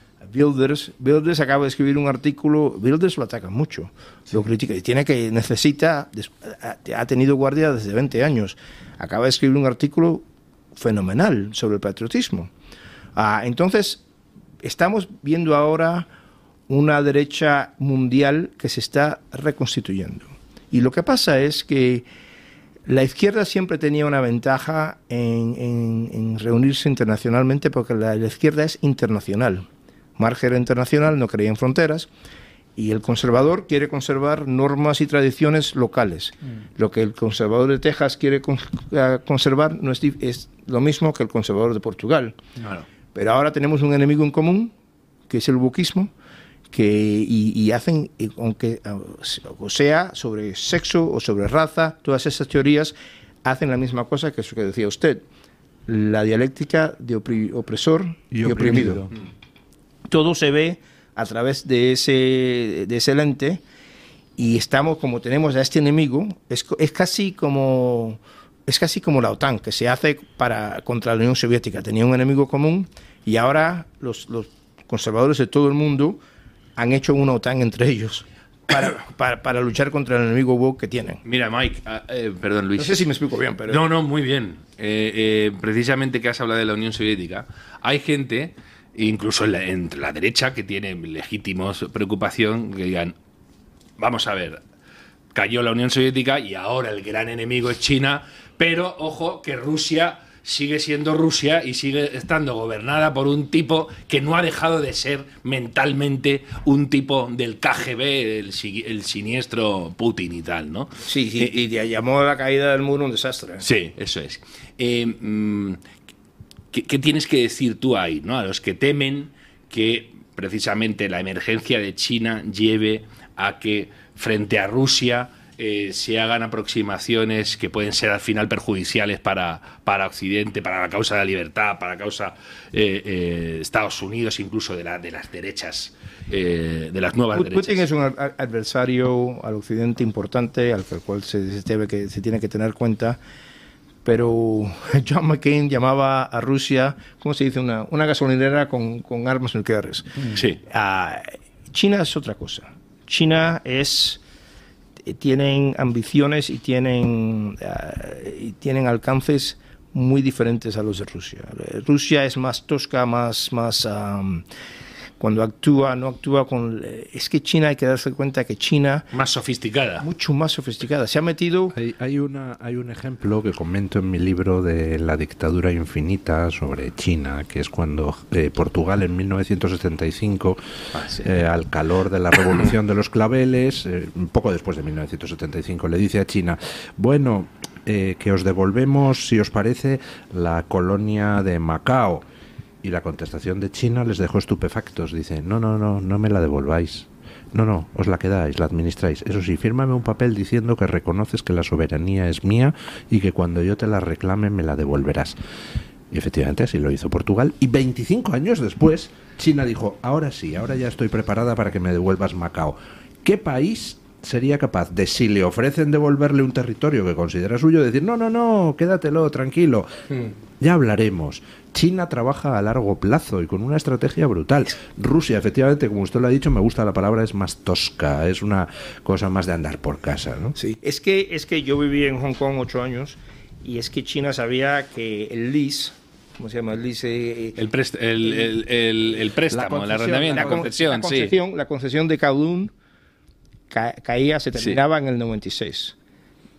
Wilders acaba de escribir un artículo. Wilders lo ataca mucho, lo critica y ha tenido guardia desde 20 años. Acaba de escribir un artículo fenomenal sobre el patriotismo. Entonces, estamos viendo ahora una derecha mundial que se está reconstituyendo. Y lo que pasa es que la izquierda siempre tenía una ventaja en reunirse internacionalmente, porque la izquierda es internacional. Marx era internacional, no creía en fronteras, y el conservador quiere conservar normas y tradiciones locales. Lo que el conservador de Texas quiere conservar no es lo mismo que el conservador de Portugal. Claro. Pero ahora tenemos un enemigo en común, que es el wokismo, y hacen, aunque o sea sobre sexo o sobre raza, todas esas teorías hacen la misma cosa que eso que decía usted, la dialéctica de opresor y oprimido. Todo se ve a través de ese lente, y estamos, como tenemos a este enemigo, es casi como la OTAN, que se hace contra la Unión Soviética. Tenía un enemigo común y ahora los conservadores de todo el mundo han hecho una OTAN entre ellos para luchar contra el enemigo woke que tienen. Mira, Mike, perdón, Luis. No sé si me explico bien, pero... No, muy bien. Precisamente que has hablado de la Unión Soviética, hay gente, incluso entre la derecha, que tiene legítimos preocupación, que digan, vamos a ver, cayó la Unión Soviética y ahora el gran enemigo es China, pero ojo que Rusia sigue siendo Rusia y sigue estando gobernada por un tipo que no ha dejado de ser mentalmente un tipo del KGB, el siniestro Putin y tal, ¿no? Sí, y llamó a la caída del muro un desastre. Sí, eso es. ¿qué tienes que decir tú ahí, ¿no? A los que temen que precisamente la emergencia de China lleve a que frente a Rusia se hagan aproximaciones que pueden ser al final perjudiciales para Occidente, para la causa de la libertad, para la causa Estados Unidos, incluso de las derechas, de las nuevas derechas. Putin es un adversario al Occidente importante, al cual se tiene que tener cuenta, pero John McCain llamaba a Rusia, ¿cómo se dice? Una gasolinera con armas nucleares. Sí. China es otra cosa. China tienen ambiciones y tienen alcances muy diferentes a los de Rusia. Rusia es más tosca, más cuando actúa, no actúa con... Es que China, hay que darse cuenta que China... Más sofisticada. Mucho más sofisticada. Se ha metido... Hay un ejemplo que comento en mi libro de La dictadura infinita sobre China, que es cuando Portugal en 1975, al calor de la revolución de los claveles, un poco después de 1975, le dice a China, bueno, que os devolvemos, si os parece, la colonia de Macao. Y la contestación de China les dejó estupefactos. Dice, no me la devolváis. No, os la quedáis, la administráis. Eso sí, fírmame un papel diciendo que reconoces que la soberanía es mía y que cuando yo te la reclame me la devolverás. Y efectivamente así lo hizo Portugal. Y 25 años después, China dijo, ahora sí, ahora ya estoy preparada para que me devuelvas Macao. ¿Qué país sería capaz de, si le ofrecen devolverle un territorio que considera suyo, decir, no, quédatelo, tranquilo, ya hablaremos? China trabaja a largo plazo y con una estrategia brutal. Rusia, efectivamente, como usted lo ha dicho, me gusta la palabra, es más tosca, es una cosa más de andar por casa, ¿no? Sí, es que yo viví en Hong Kong 8 años y es que China sabía que el lease, ¿cómo se llama? El lease... el préstamo, el arrendamiento, la concesión de Kowloon se terminaba en el 96.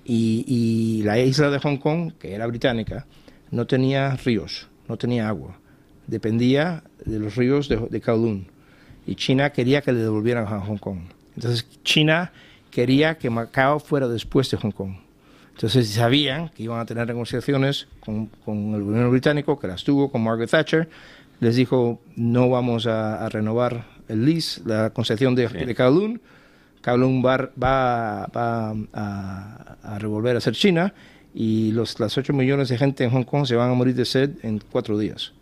Y la isla de Hong Kong, que era británica, no tenía ríos, no tenía agua. Dependía de los ríos de Kowloon. Y China quería que le devolvieran a Hong Kong. Entonces China quería que Macao fuera después de Hong Kong. Entonces sabían que iban a tener negociaciones con el gobierno británico, que las tuvo con Margaret Thatcher. Les dijo, no vamos a renovar el lease, la concesión de Kowloon. Kowloon va a revolver a ser China y las 8 millones de gente en Hong Kong se van a morir de sed en 4 días.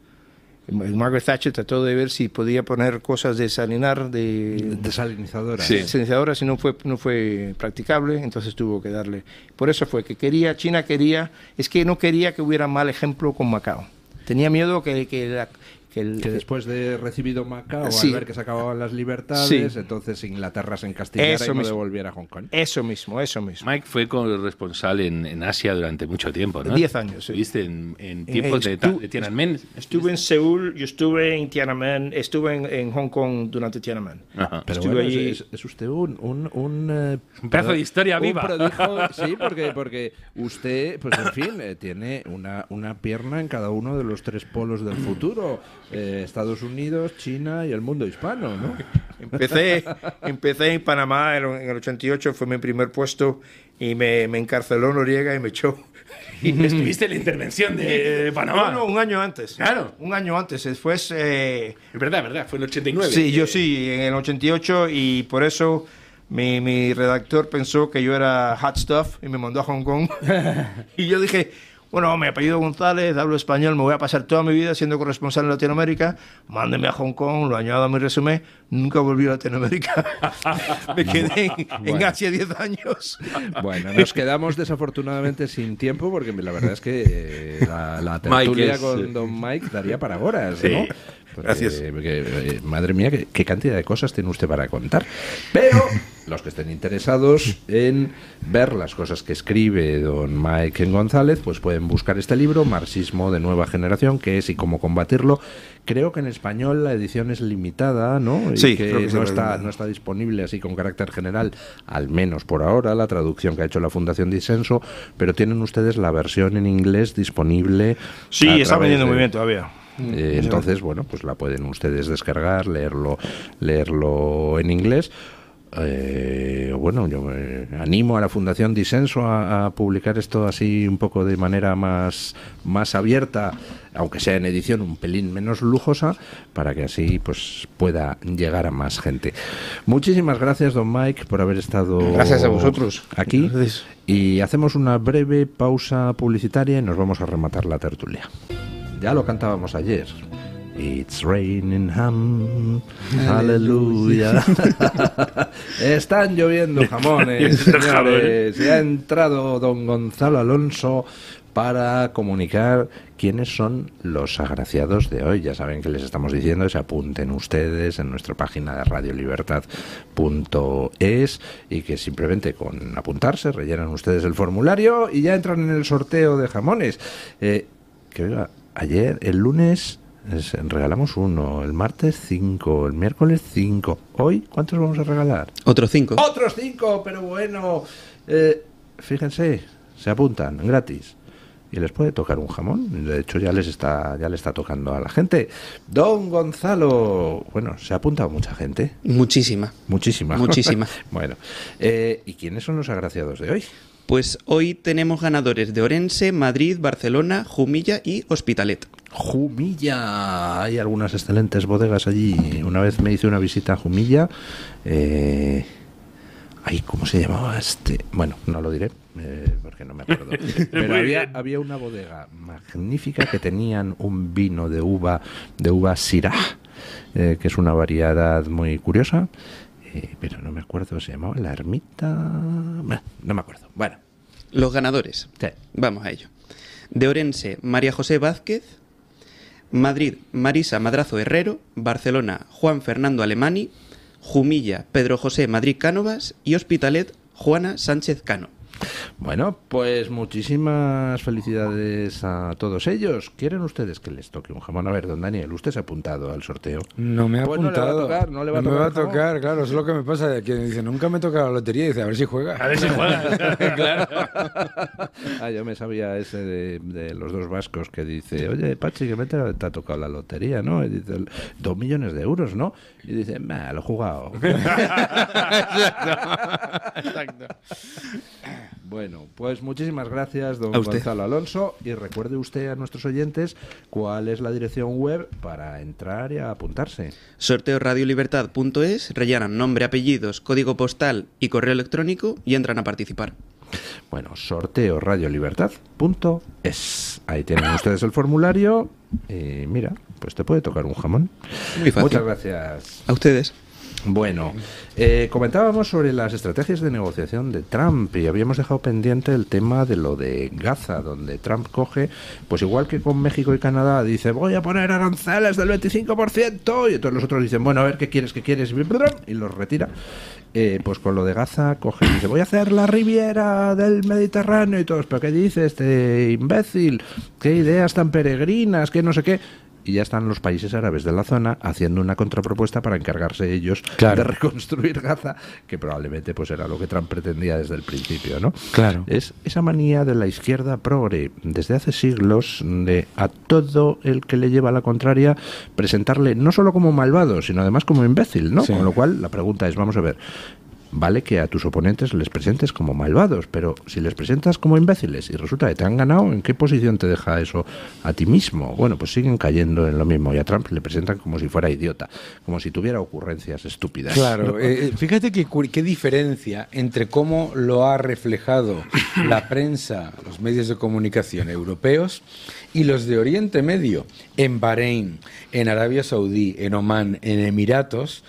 Margaret Thatcher trató de ver si podía poner cosas de desalinizadoras. Desalinizadoras y no fue practicable, entonces tuvo que darle. Por eso fue que China quería, es que no quería que hubiera mal ejemplo con Macao. Tenía miedo que después de recibido Macao, al ver que se acababan las libertades, entonces Inglaterra se encastillara y no devolviera a Hong Kong. Eso mismo. Mike fue corresponsal en Asia durante mucho tiempo, ¿no? 10 años. ¿Viste en tiempos de Tiananmen? Estuve en Seúl, yo estuve en Tiananmen, estuve en Hong Kong durante Tiananmen. Ajá. Pero bueno, es usted un pedazo de historia viva. Prodijo, sí, porque usted, pues en fin, tiene una pierna en cada uno de los 3 polos del futuro. Estados Unidos, China y el mundo hispano, ¿no? Empecé en Panamá en el 88, fue mi primer puesto y me encarceló Noriega y me echó. ¿Y estuviste en la intervención de Panamá? No, un año antes. Claro. Un año antes. Después... Es verdad, fue en el 89. Sí, yo sí, en el 88 y por eso mi redactor pensó que yo era hot stuff y me mandó a Hong Kong. Y yo dije... Bueno, me apellido González, hablo español, me voy a pasar toda mi vida siendo corresponsal en Latinoamérica, mándeme a Hong Kong, lo añado a mi resumen, nunca volví a Latinoamérica. Me quedé en Asia 10 años. Bueno, nos quedamos desafortunadamente sin tiempo porque la verdad es que la tertulia con Don Mike daría para horas, ¿no? Porque, gracias. Madre mía, qué cantidad de cosas tiene usted para contar. Pero los que estén interesados en ver las cosas que escribe don Mike González, pues pueden buscar este libro, Marxismo de Nueva Generación, que es y cómo combatirlo. Creo que en español la edición es limitada, ¿no? Y sí, que no está disponible así con carácter general, al menos por ahora, la traducción que ha hecho la Fundación Disenso, pero tienen ustedes la versión en inglés disponible. Sí, está vendiendo muy bien todavía. Entonces, bueno, pues la pueden ustedes descargar, leerlo en inglés. bueno, yo animo a la Fundación Disenso a publicar esto así un poco de manera más abierta, aunque sea en edición un pelín menos lujosa, para que así pues pueda llegar a más gente. Muchísimas gracias, don Mike, por haber estado gracias a vosotros aquí. Gracias. Y hacemos una breve pausa publicitaria y nos vamos a rematar la tertulia. Ya lo cantábamos ayer. It's raining ham, aleluya. Están lloviendo jamones, señores. Y ha entrado don Gonzalo Alonso para comunicar quiénes son los agraciados de hoy. Ya saben que les estamos diciendo, se apunten ustedes en nuestra página de radiolibertad.es y que simplemente con apuntarse rellenan ustedes el formulario y ya entran en el sorteo de jamones. Que oiga, ayer, el lunes, regalamos 1, el martes 5, el miércoles 5. Hoy, ¿cuántos vamos a regalar? Otros 5. ¡Otros 5! Pero bueno, fíjense, se apuntan gratis. Y les puede tocar un jamón. De hecho, ya le está tocando a la gente. Don Gonzalo, bueno, se ha apuntado mucha gente. Muchísima. Muchísima. Bueno, ¿y quiénes son los agraciados de hoy? Pues hoy tenemos ganadores de Orense, Madrid, Barcelona, Jumilla y Hospitalet. Jumilla, hay algunas excelentes bodegas allí. Una vez me hice una visita a Jumilla. ¿Cómo se llamaba este? Bueno, no lo diré porque no me acuerdo. Pero había una bodega magnífica que tenían un vino de uva Syrah, que es una variedad muy curiosa. Pero no me acuerdo, se llamaba La Ermita. No me acuerdo. Bueno. Los ganadores. Sí. Vamos a ello. De Orense, María José Vázquez. Madrid, Marisa Madrazo Herrero. Barcelona, Juan Fernando Alemani. Jumilla, Pedro José Madrid Cánovas. Y Hospitalet, Juana Sánchez Cano. Bueno, pues muchísimas felicidades a todos ellos. ¿Quieren ustedes que les toque un jamón? A ver, don Daniel, usted se ha apuntado al sorteo. No me ha apuntado. No le va a tocar, claro, es lo que me pasa. Que dice, nunca me toca la lotería, y dice, a ver si juega. A ver si juega. Claro. Yo me sabía ese de los dos vascos que dice, oye, Pachi, que te ha tocado la lotería, ¿no? Y dice, 2 millones de euros, ¿no? Y dice, lo he jugado. Exacto. Bueno, pues muchísimas gracias, don Gonzalo Alonso. Y recuerde usted a nuestros oyentes cuál es la dirección web para entrar y a apuntarse. Sorteoradiolibertad.es, rellenan nombre, apellidos, código postal y correo electrónico y entran a participar. Bueno, sorteoradiolibertad.es. Ahí tienen ustedes el formulario. Y mira, pues te puede tocar un jamón. Muy fácil. Muchas gracias. A ustedes. Bueno, comentábamos sobre las estrategias de negociación de Trump y habíamos dejado pendiente el tema de lo de Gaza, donde Trump coge, pues igual que con México y Canadá, dice, voy a poner aranceles del 25%, y entonces los otros dicen, bueno, a ver, ¿qué quieres? Y los retira. Pues con lo de Gaza coge y dice, voy a hacer la riviera del Mediterráneo y todos, ¿pero qué dice este imbécil? ¿Qué ideas tan peregrinas? ¿Qué no sé qué? Y ya están los países árabes de la zona haciendo una contrapropuesta para encargarse ellos de reconstruir Gaza, que probablemente pues era lo que Trump pretendía desde el principio, ¿no? Claro. Es esa manía de la izquierda progre desde hace siglos de a todo el que le lleva la contraria presentarle no solo como malvado, sino además como imbécil, ¿no? Sí. Con lo cual la pregunta es, vamos a ver, vale que a tus oponentes les presentes como malvados, pero si les presentas como imbéciles y resulta que te han ganado, ¿en qué posición te deja eso a ti mismo? Bueno, pues siguen cayendo en lo mismo y a Trump le presentan como si fuera idiota, como si tuviera ocurrencias estúpidas. Claro, fíjate qué diferencia entre cómo lo ha reflejado la prensa, los medios de comunicación europeos y los de Oriente Medio. En Bahrein, en Arabia Saudí, en Omán, en Emiratos,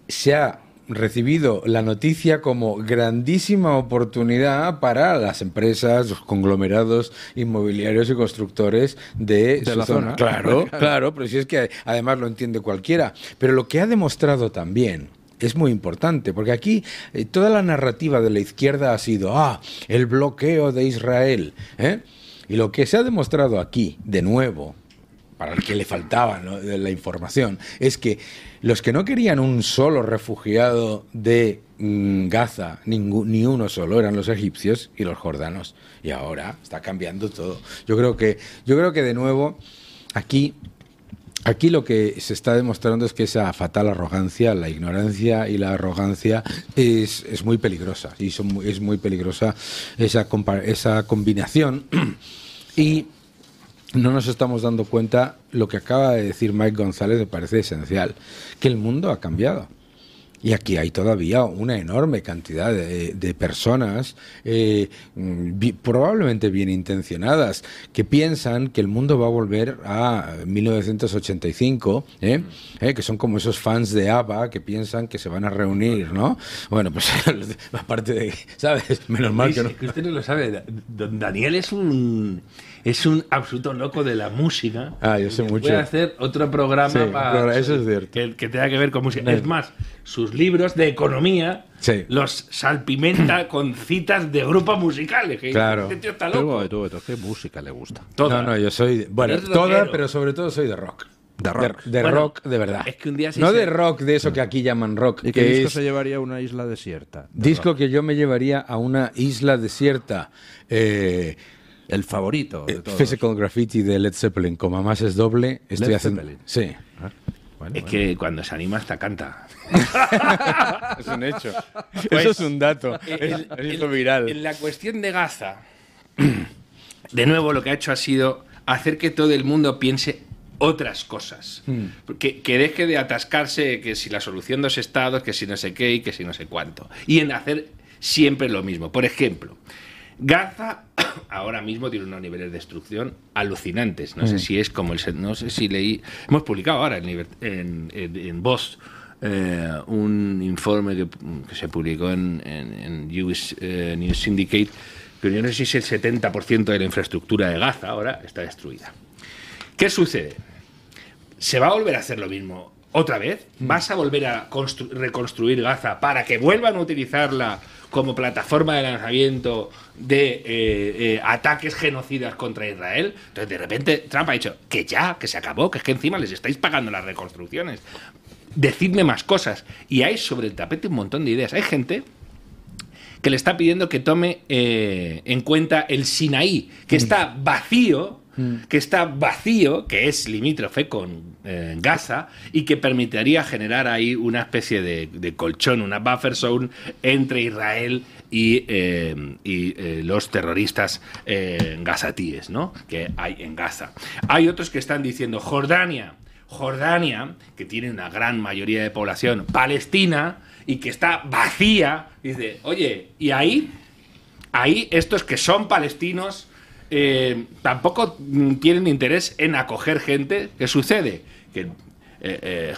se ha recibido la noticia como grandísima oportunidad para las empresas, los conglomerados inmobiliarios y constructores de la zona. Claro, pero si es que además lo entiende cualquiera. Pero lo que ha demostrado también es muy importante, porque aquí toda la narrativa de la izquierda ha sido el bloqueo de Israel, y lo que se ha demostrado aquí, de nuevo, para el que le faltaba, ¿no?, de la información, es que los que no querían un solo refugiado de Gaza, ni uno solo, eran los egipcios y los jordanos. Y ahora está cambiando todo. Yo creo que de nuevo aquí Aquí lo que se está demostrando es que esa fatal arrogancia, la ignorancia y la arrogancia es muy peligrosa. Y es muy peligrosa esa combinación. Y no nos estamos dando cuenta, lo que acaba de decir Mike González me parece esencial, que el mundo ha cambiado. Y aquí hay todavía una enorme cantidad de personas, probablemente bien intencionadas, que piensan que el mundo va a volver a 1985, que son como esos fans de ABBA que piensan que se van a reunir, ¿no? Bueno, pues aparte de, ¿sabes? Menos mal que no. Es que usted no lo sabe. Don Daniel es un absoluto loco de la música. Yo sé mucho. Voy a hacer otro programa para eso es cierto. Que tenga que ver con música. Es más, sus libros de economía los salpimenta con citas de grupos musicales. Que claro. Este tío está loco. ¿Qué música le gusta? Toda. No, yo soy... Bueno, toda, pero sobre todo soy de rock. De rock. De rock de verdad. Es que un día no de rock, de eso que aquí llaman rock. ¿Y qué disco se llevaría a una isla desierta? Disco que yo me llevaría a una isla desierta. El favorito de todos. Physical Graffiti de Led Zeppelin. Como más es doble, estoy haciendo... Zeppelin. Sí. Es que cuando se anima hasta canta. Es un hecho. Eso es un dato. Es viral. En la cuestión de Gaza, de nuevo lo que ha hecho ha sido hacer que todo el mundo piense otras cosas. Que deje de atascarse que si la solución 2 estados, que si no sé qué y que si no sé cuánto. Y en hacer siempre lo mismo. Por ejemplo, Gaza ahora mismo tiene unos niveles de destrucción alucinantes. No sé si es como no sé si leí. Hemos publicado ahora en Vox un informe que se publicó en US News Syndicate, que yo no sé si es el 70% de la infraestructura de Gaza ahora está destruida. ¿Qué sucede? ¿Se va a volver a hacer lo mismo otra vez? ¿Vas a volver a reconstruir Gaza para que vuelvan a utilizarla como plataforma de lanzamiento de ataques genocidas contra Israel? Entonces, de repente, Trump ha dicho que se acabó, que es que encima les estáis pagando las reconstrucciones. Decidme más cosas. Y hay sobre el tapete un montón de ideas. Hay gente que le está pidiendo que tome en cuenta el Sinaí, que está vacío, que es limítrofe con Gaza y que permitiría generar ahí una especie de colchón, una buffer zone entre Israel y los terroristas gazatíes, ¿no?, que hay en Gaza. Hay otros que están diciendo Jordania, que tiene una gran mayoría de población palestina y que está vacía, dice, oye, y ahí estos que son palestinos tampoco tienen interés en acoger gente. ¿Qué sucede? Que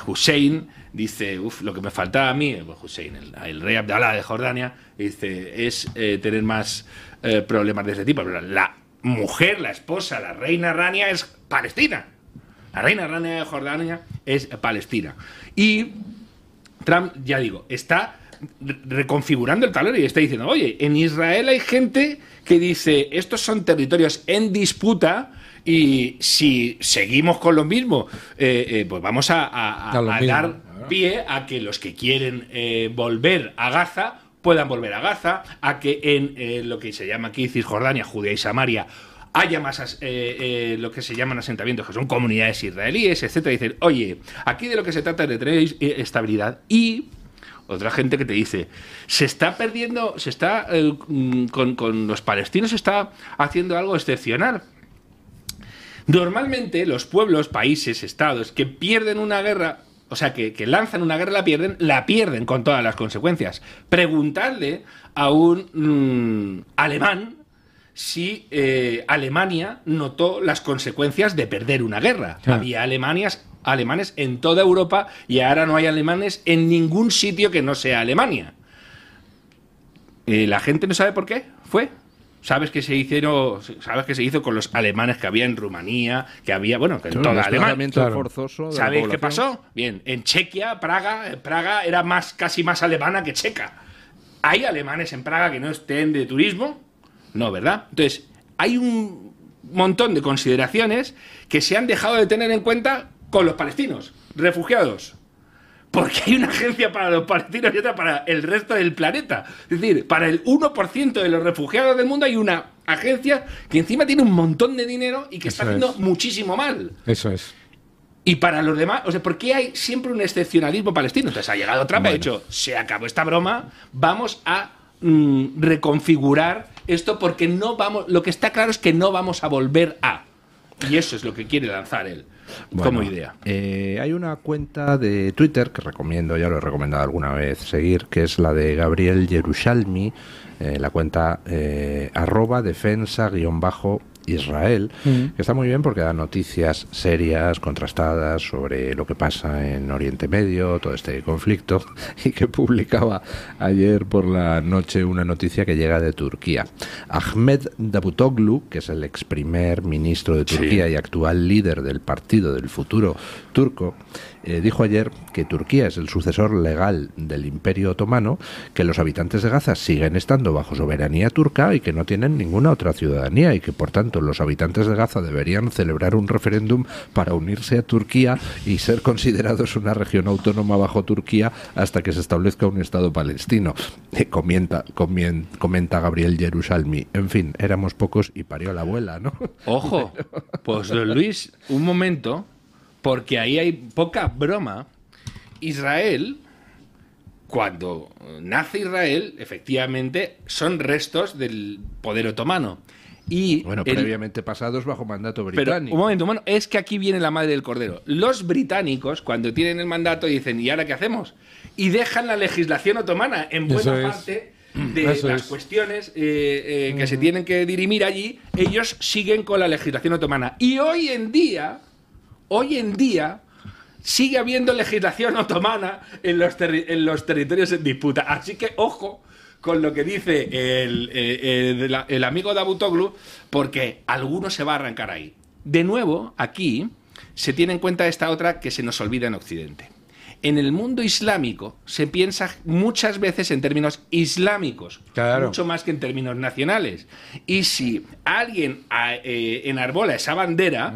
Hussein dice, lo que me faltaba a mí, Hussein, el rey Abdalá de Jordania, dice, es tener más problemas de ese tipo. Pero la mujer, la esposa, la reina Rania es palestina. La reina Rania de Jordania es palestina. Y Trump, ya digo, está reconfigurando el tablero y está diciendo, oye, en Israel hay gente que dice, estos son territorios en disputa y si seguimos con lo mismo, pues vamos a dar pie a que los que quieren volver a Gaza puedan volver a Gaza, a que en lo que se llama aquí Cisjordania, Judea y Samaria, haya más lo que se llaman asentamientos, que son comunidades israelíes, etcétera. Dicen, oye, aquí de lo que se trata es de tener estabilidad. Y otra gente que te dice, se está perdiendo, con los palestinos se está haciendo algo excepcional. Normalmente los pueblos, países, estados que pierden una guerra, o sea, que lanzan una guerra, la pierden con todas las consecuencias. Preguntadle a un alemán si Alemania notó las consecuencias de perder una guerra. Había alemanes en toda Europa y ahora no hay alemanes en ningún sitio que no sea Alemania. La gente no sabe por qué ¿Sabes qué se hizo con los alemanes que había en Rumanía, que había, que en toda Alemania? Forzoso. ¿Sabéis qué pasó? Bien, en Chequia, Praga era casi más alemana que checa. ¿Hay alemanes en Praga que no estén de turismo? No, ¿verdad? Entonces, hay un montón de consideraciones que se han dejado de tener en cuenta con los palestinos, refugiados. Porque hay una agencia para los palestinos y otra para el resto del planeta. Es decir, para el 1% de los refugiados del mundo hay una agencia que encima tiene un montón de dinero y que está haciendo muchísimo mal. Eso es. Y para los demás, o sea, ¿por qué hay siempre un excepcionalismo palestino? Entonces ha llegado Trump y ha dicho, se acabó esta broma, vamos a reconfigurar esto porque no vamos, lo que está claro es que no vamos a volver a. Y eso es lo que quiere lanzar él como idea. Hay una cuenta de Twitter que recomiendo, ya lo he recomendado alguna vez seguir, que es la de Gabriel Yerushalmi, la cuenta @defensa_Israel, que está muy bien porque da noticias serias, contrastadas sobre lo que pasa en Oriente Medio, todo este conflicto, y que publicaba ayer por la noche una noticia que llega de Turquía. Ahmed Davutoglu, que es el ex primer ministro de Turquía y actual líder del Partido del Futuro turco, dijo ayer que Turquía es el sucesor legal del Imperio Otomano, que los habitantes de Gaza siguen estando bajo soberanía turca y que no tienen ninguna otra ciudadanía y que por tanto los habitantes de Gaza deberían celebrar un referéndum para unirse a Turquía y ser considerados una región autónoma bajo Turquía hasta que se establezca un Estado palestino. Comenta Gabriel Yerushalmi. En fin, éramos pocos y parió la abuela, ¿no? Ojo, pues don Luis, un momento, porque ahí hay poca broma. Israel, cuando nace Israel, efectivamente son restos del poder otomano. Y bueno, previamente pasados bajo mandato pero británico. un momento, bueno, es que aquí viene la madre del cordero. Los británicos, cuando tienen el mandato, dicen, ¿y ahora qué hacemos? Y dejan la legislación otomana en buena parte de las cuestiones que se tienen que dirimir allí. Ellos siguen con la legislación otomana. Y hoy en día sigue habiendo legislación otomana en los territorios en disputa. Así que ojo con lo que dice el amigo Davutoglu, porque alguno se va a arrancar ahí. De nuevo, aquí se tiene en cuenta esta otra que se nos olvida en Occidente. En el mundo islámico se piensa muchas veces en términos islámicos, mucho más que en términos nacionales. Y si alguien enarbola esa bandera,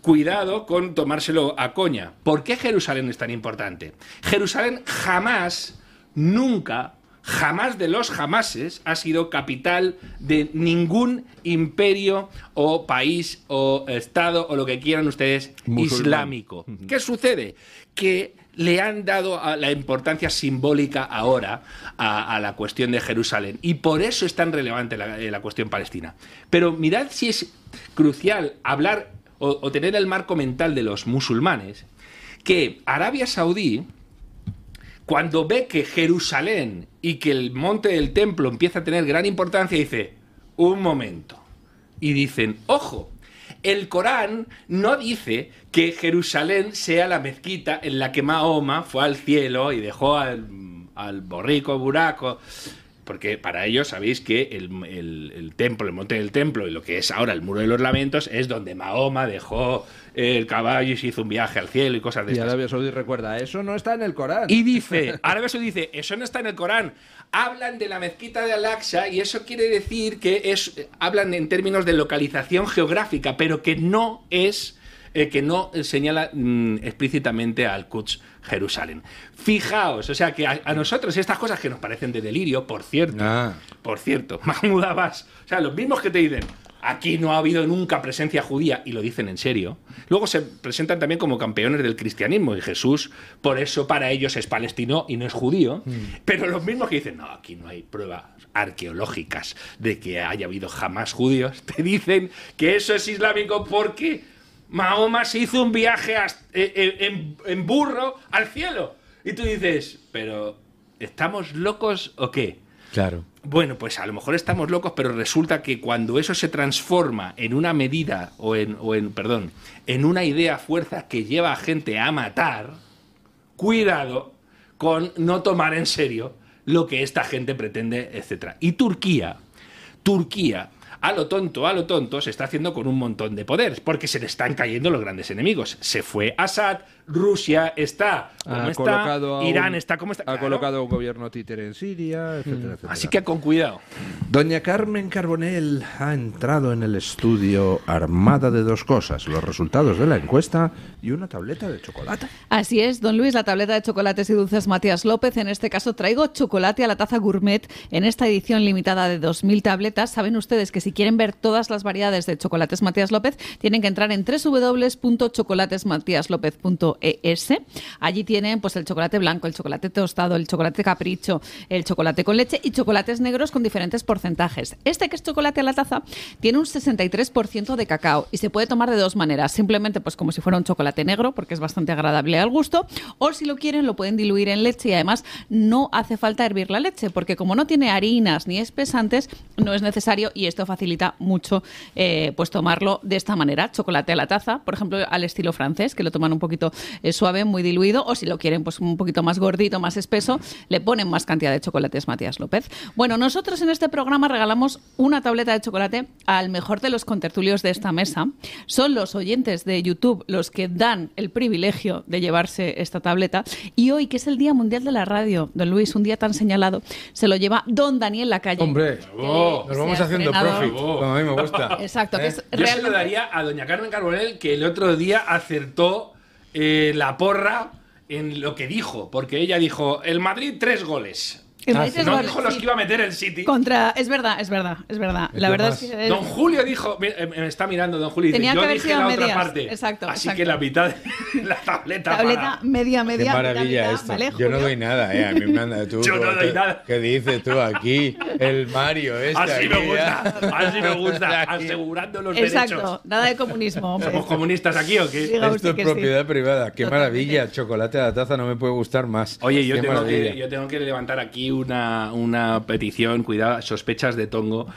cuidado con tomárselo a coña. ¿Por qué Jerusalén es tan importante? Jerusalén jamás, nunca, jamás de los jamases ha sido capital de ningún imperio o país o estado o lo que quieran ustedes islámico. ¿Qué sucede? Que le han dado la importancia simbólica ahora a la cuestión de Jerusalén y por eso es tan relevante la cuestión palestina. Pero mirad si es crucial hablar o tener el marco mental de los musulmanes, que Arabia Saudí, cuando ve que Jerusalén y que el monte del templo empieza a tener gran importancia, dice, un momento. Y dicen, ojo, el Corán no dice que Jerusalén sea la mezquita en la que Mahoma fue al cielo y dejó al borrico buraco. Porque para ellos sabéis que el templo, el monte del templo y lo que es ahora el Muro de los Lamentos es donde Mahoma dejó el caballo y se hizo un viaje al cielo y cosas de estas. Y Arabia Saudí recuerda, eso no está en el Corán. Y dice, Arabia Saudí dice, eso no está en el Corán. Hablan de la mezquita de Al-Aqsa y eso quiere decir que hablan en términos de localización geográfica, pero que no es... que no señala explícitamente al Quds, Jerusalén. Fijaos, o sea que a nosotros estas cosas que nos parecen de delirio, por cierto, Mahmoud Abbas, o sea, los mismos que te dicen, aquí no ha habido nunca presencia judía, y lo dicen en serio, luego se presentan también como campeones del cristianismo, y Jesús, por eso para ellos es palestino y no es judío, pero los mismos que dicen, no, aquí no hay pruebas arqueológicas de que haya habido jamás judíos, te dicen que eso es islámico porque Mahoma se hizo un viaje en burro al cielo. Y tú dices, ¿pero estamos locos o qué? Claro. Bueno, pues a lo mejor estamos locos, pero resulta que cuando eso se transforma en una medida en una idea fuerza que lleva a gente a matar, cuidado con no tomar en serio lo que esta gente pretende, etc. Y Turquía, a lo tonto, se está haciendo con un montón de poderes, porque se le están cayendo los grandes enemigos. Se fue Assad, Rusia está como está, Irán está como está. Ha colocado un gobierno títere en Siria, etcétera, etcétera. Así que con cuidado. Doña Carmen Carbonell ha entrado en el estudio armada de dos cosas, los resultados de la encuesta y una tableta de chocolate. Así es, don Luis, la tableta de chocolates y dulces Matías López. En este caso traigo chocolate a la taza gourmet en esta edición limitada de 2000 tabletas. Saben ustedes que si si quieren ver todas las variedades de chocolates Matías López, tienen que entrar en www.chocolatesmatiaslopez.es. Allí tienen pues el chocolate blanco, el chocolate tostado, el chocolate capricho, el chocolate con leche y chocolates negros con diferentes porcentajes. Este, que es chocolate a la taza, tiene un 63% de cacao y se puede tomar de dos maneras. Simplemente pues como si fuera un chocolate negro, porque es bastante agradable al gusto, o si lo quieren lo pueden diluir en leche y además no hace falta hervir la leche, porque como no tiene harinas ni espesantes, no es necesario y esto facilita mucho pues tomarlo de esta manera. Chocolate a la taza, por ejemplo, al estilo francés, que lo toman un poquito suave, muy diluido, o si lo quieren pues un poquito más gordito, más espeso, le ponen más cantidad de chocolates Matías López. Bueno, nosotros en este programa regalamos una tableta de chocolate al mejor de los contertulios de esta mesa. Son los oyentes de YouTube los que dan el privilegio de llevarse esta tableta, y hoy, que es el Día Mundial de la Radio, don Luis, un día tan señalado, se lo lleva don Daniel Lacalle. Hombre, nos vamos haciendo profit, como a mí me gusta. Exacto. Que es Yo se lo daría a doña Carmen Carbonell, que el otro día acertó la porra en lo que dijo, porque ella dijo, el Madrid 3 goles. No dijo los que iba a meter el City. Es verdad. La verdad es que... Don Julio dijo, me está mirando Don Julio, y dice, yo dije la otra parte. Exacto. Así que la mitad de la tableta media. Qué maravilla esto. ¿Vale, yo no doy nada, a mí me anda tú. Yo no doy nada. ¿Qué dices tú aquí? El Mario así me gusta, asegurando los derechos. Exacto, nada de comunismo, hombre. ¿Somos comunistas aquí o qué? Esto es propiedad privada. Qué maravilla, chocolate a la taza no me puede gustar más. Oye, yo tengo que levantar aquí una petición, cuidado, sospechas de tongo.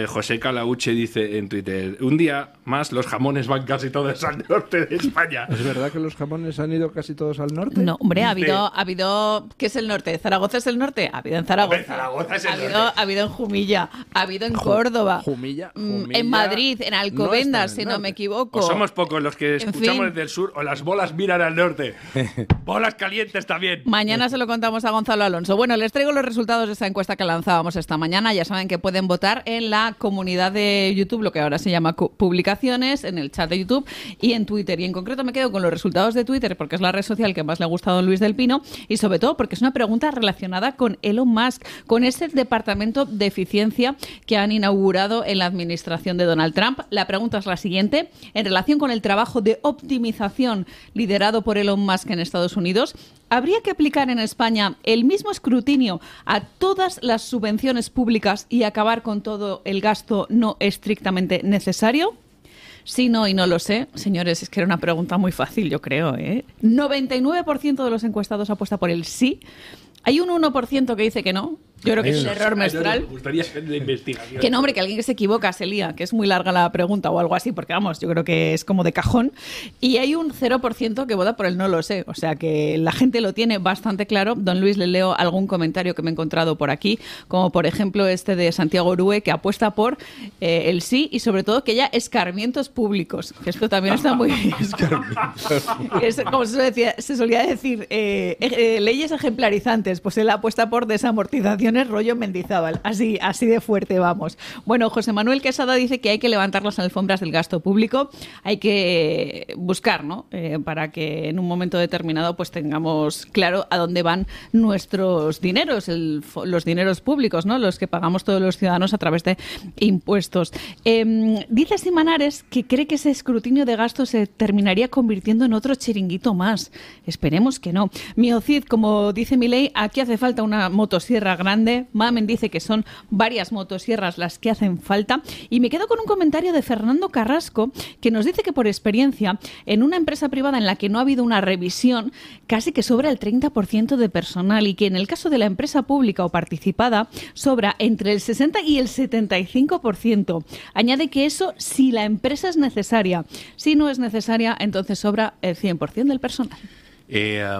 José Calauche dice en Twitter, un día más los jamones van casi todos al norte de España. ¿Es verdad que los jamones han ido casi todos al norte? No, hombre, ha habido ¿qué es el norte? ¿Zaragoza es el norte? Ha habido en Zaragoza. Hombre, Zaragoza es el norte. Ha habido en Jumilla, ha habido en Córdoba, Jumilla, en Madrid, en Alcobendas, si no me equivoco. O somos pocos los que escuchamos desde el sur, o las bolas miran al norte. Bolas calientes también. Mañana se lo contamos a Gonzalo Alonso. Bueno, les traigo los resultados de esa encuesta que lanzábamos esta mañana. Ya saben que pueden votar en la comunidad de YouTube, lo que ahora se llama publicaciones, en el chat de YouTube y en Twitter. Y en concreto me quedo con los resultados de Twitter porque es la red social que más le ha gustado a Luis del Pino, y sobre todo porque es una pregunta relacionada con Elon Musk, con ese departamento de eficiencia que han inaugurado en la administración de Donald Trump. La pregunta es la siguiente: en relación con el trabajo de optimización liderado por Elon Musk en Estados Unidos, ¿habría que aplicar en España el mismo escrutinio a todas las subvenciones públicas y acabar con todo el gasto no estrictamente necesario? Sí, no y no lo sé. Señores, es que era una pregunta muy fácil, yo creo, ¿eh? 99% de los encuestados apuesta por el sí. Hay un 1% que dice que no. Yo creo que es un error menstrual. Me gustaría hacer la investigación. Que no, hombre, que alguien que se equivoca se lía, que es muy larga la pregunta o algo así, porque vamos, yo creo que es como de cajón. Y hay un 0% que vota por el no lo sé. O sea que la gente lo tiene bastante claro. Don Luis, le leo algún comentario que me he encontrado por aquí, como por ejemplo este de Santiago Orue, que apuesta por el sí y sobre todo que haya escarmientos públicos. Que esto también está muy bien. Es, como se solía decir, leyes ejemplarizantes. Pues él apuesta por desamortización rollo Mendizábal, así de fuerte vamos. Bueno, José Manuel Quesada dice que hay que levantar las alfombras del gasto público, hay que buscar, ¿no? Para que en un momento determinado pues tengamos claro a dónde van nuestros dineros, los dineros públicos, ¿no? Los que pagamos todos los ciudadanos a través de impuestos. Dice Simanares que cree que ese escrutinio de gasto se terminaría convirtiendo en otro chiringuito más. Esperemos que no. Miocid, como dice Milei, aquí hace falta una motosierra grande. Mamen dice que son varias motosierras las que hacen falta. Y me quedo con un comentario de Fernando Carrasco, que nos dice que por experiencia, en una empresa privada en la que no ha habido una revisión, casi que sobra el 30% de personal, y que en el caso de la empresa pública o participada sobra entre el 60 y el 75%. Añade que eso si la empresa es necesaria. Si no es necesaria, entonces sobra el 100% del personal.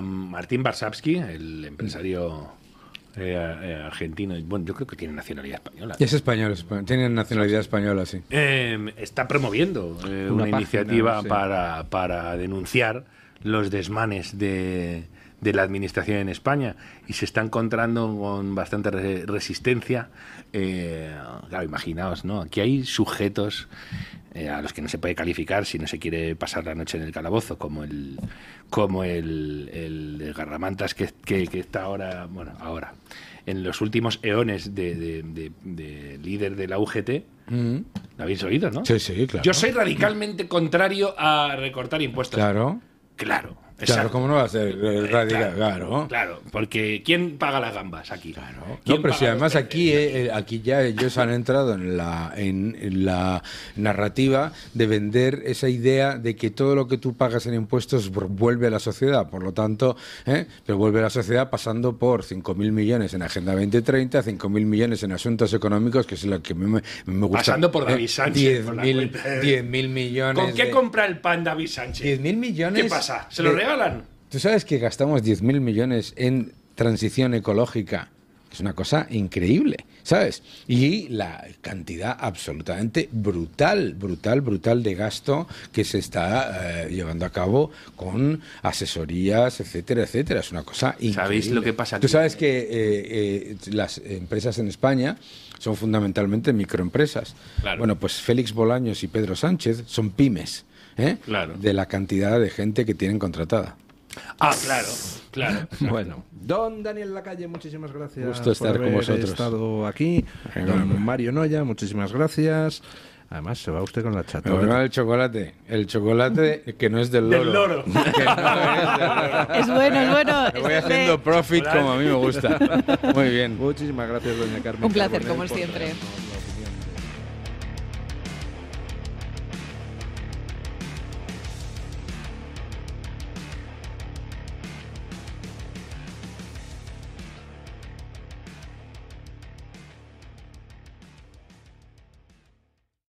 Martín Varsavsky, el empresario argentino, bueno, yo creo que tiene nacionalidad española. Es español, tiene nacionalidad española, sí. Está promoviendo una iniciativa, sí, para denunciar los desmanes de de la administración en España y se está encontrando con bastante resistencia. Claro, imaginaos, ¿no? Aquí hay sujetos a los que no se puede calificar si no se quiere pasar la noche en el calabozo, como el Garramantas que está ahora, bueno, ahora, en los últimos eones de líder de la UGT. ¿Lo habéis oído, no? Sí, claro. Yo soy radicalmente contrario a recortar impuestos. Claro. Claro. Claro, ¿cómo no va a ser radical? Claro. Claro, porque ¿quién paga las gambas aquí? Claro. No, pero si además aquí ya ellos han entrado en la narrativa de vender esa idea de que todo lo que tú pagas en impuestos vuelve a la sociedad. Por lo tanto, pero vuelve a la sociedad pasando por 5.000 millones en Agenda 2030, 5.000 millones en asuntos económicos, que es lo que me gusta. Pasando por David Sánchez. 10.000 millones. ¿Con qué compra el pan David Sánchez? 10.000 millones. ¿Qué pasa? ¿Se lo regalan? ¿Tú sabes que gastamos 10.000 millones en transición ecológica? Es una cosa increíble, ¿sabes? Y la cantidad absolutamente brutal de gasto que se está llevando a cabo con asesorías, etcétera, etcétera. Es una cosa increíble. ¿Sabéis lo que pasa aquí? Tú sabes que las empresas en España son fundamentalmente microempresas. Claro. Bueno, pues Félix Bolaños y Pedro Sánchez son pymes. Claro. De la cantidad de gente que tienen contratada. Ah, claro. Bueno, don Daniel Lacalle, muchísimas gracias. Gusto estar por con haber vosotros. estado aquí. Don Mario Noya, muchísimas gracias. Además, se va usted con la Me chatarra. voy a el chocolate que no es del loro. Del loro. Que no es del loro. Es bueno. Me voy haciendo profit como a mí me gusta. Muy bien. Muchísimas gracias, doña Carmen. Un placer, Carbonell, como por siempre. traernos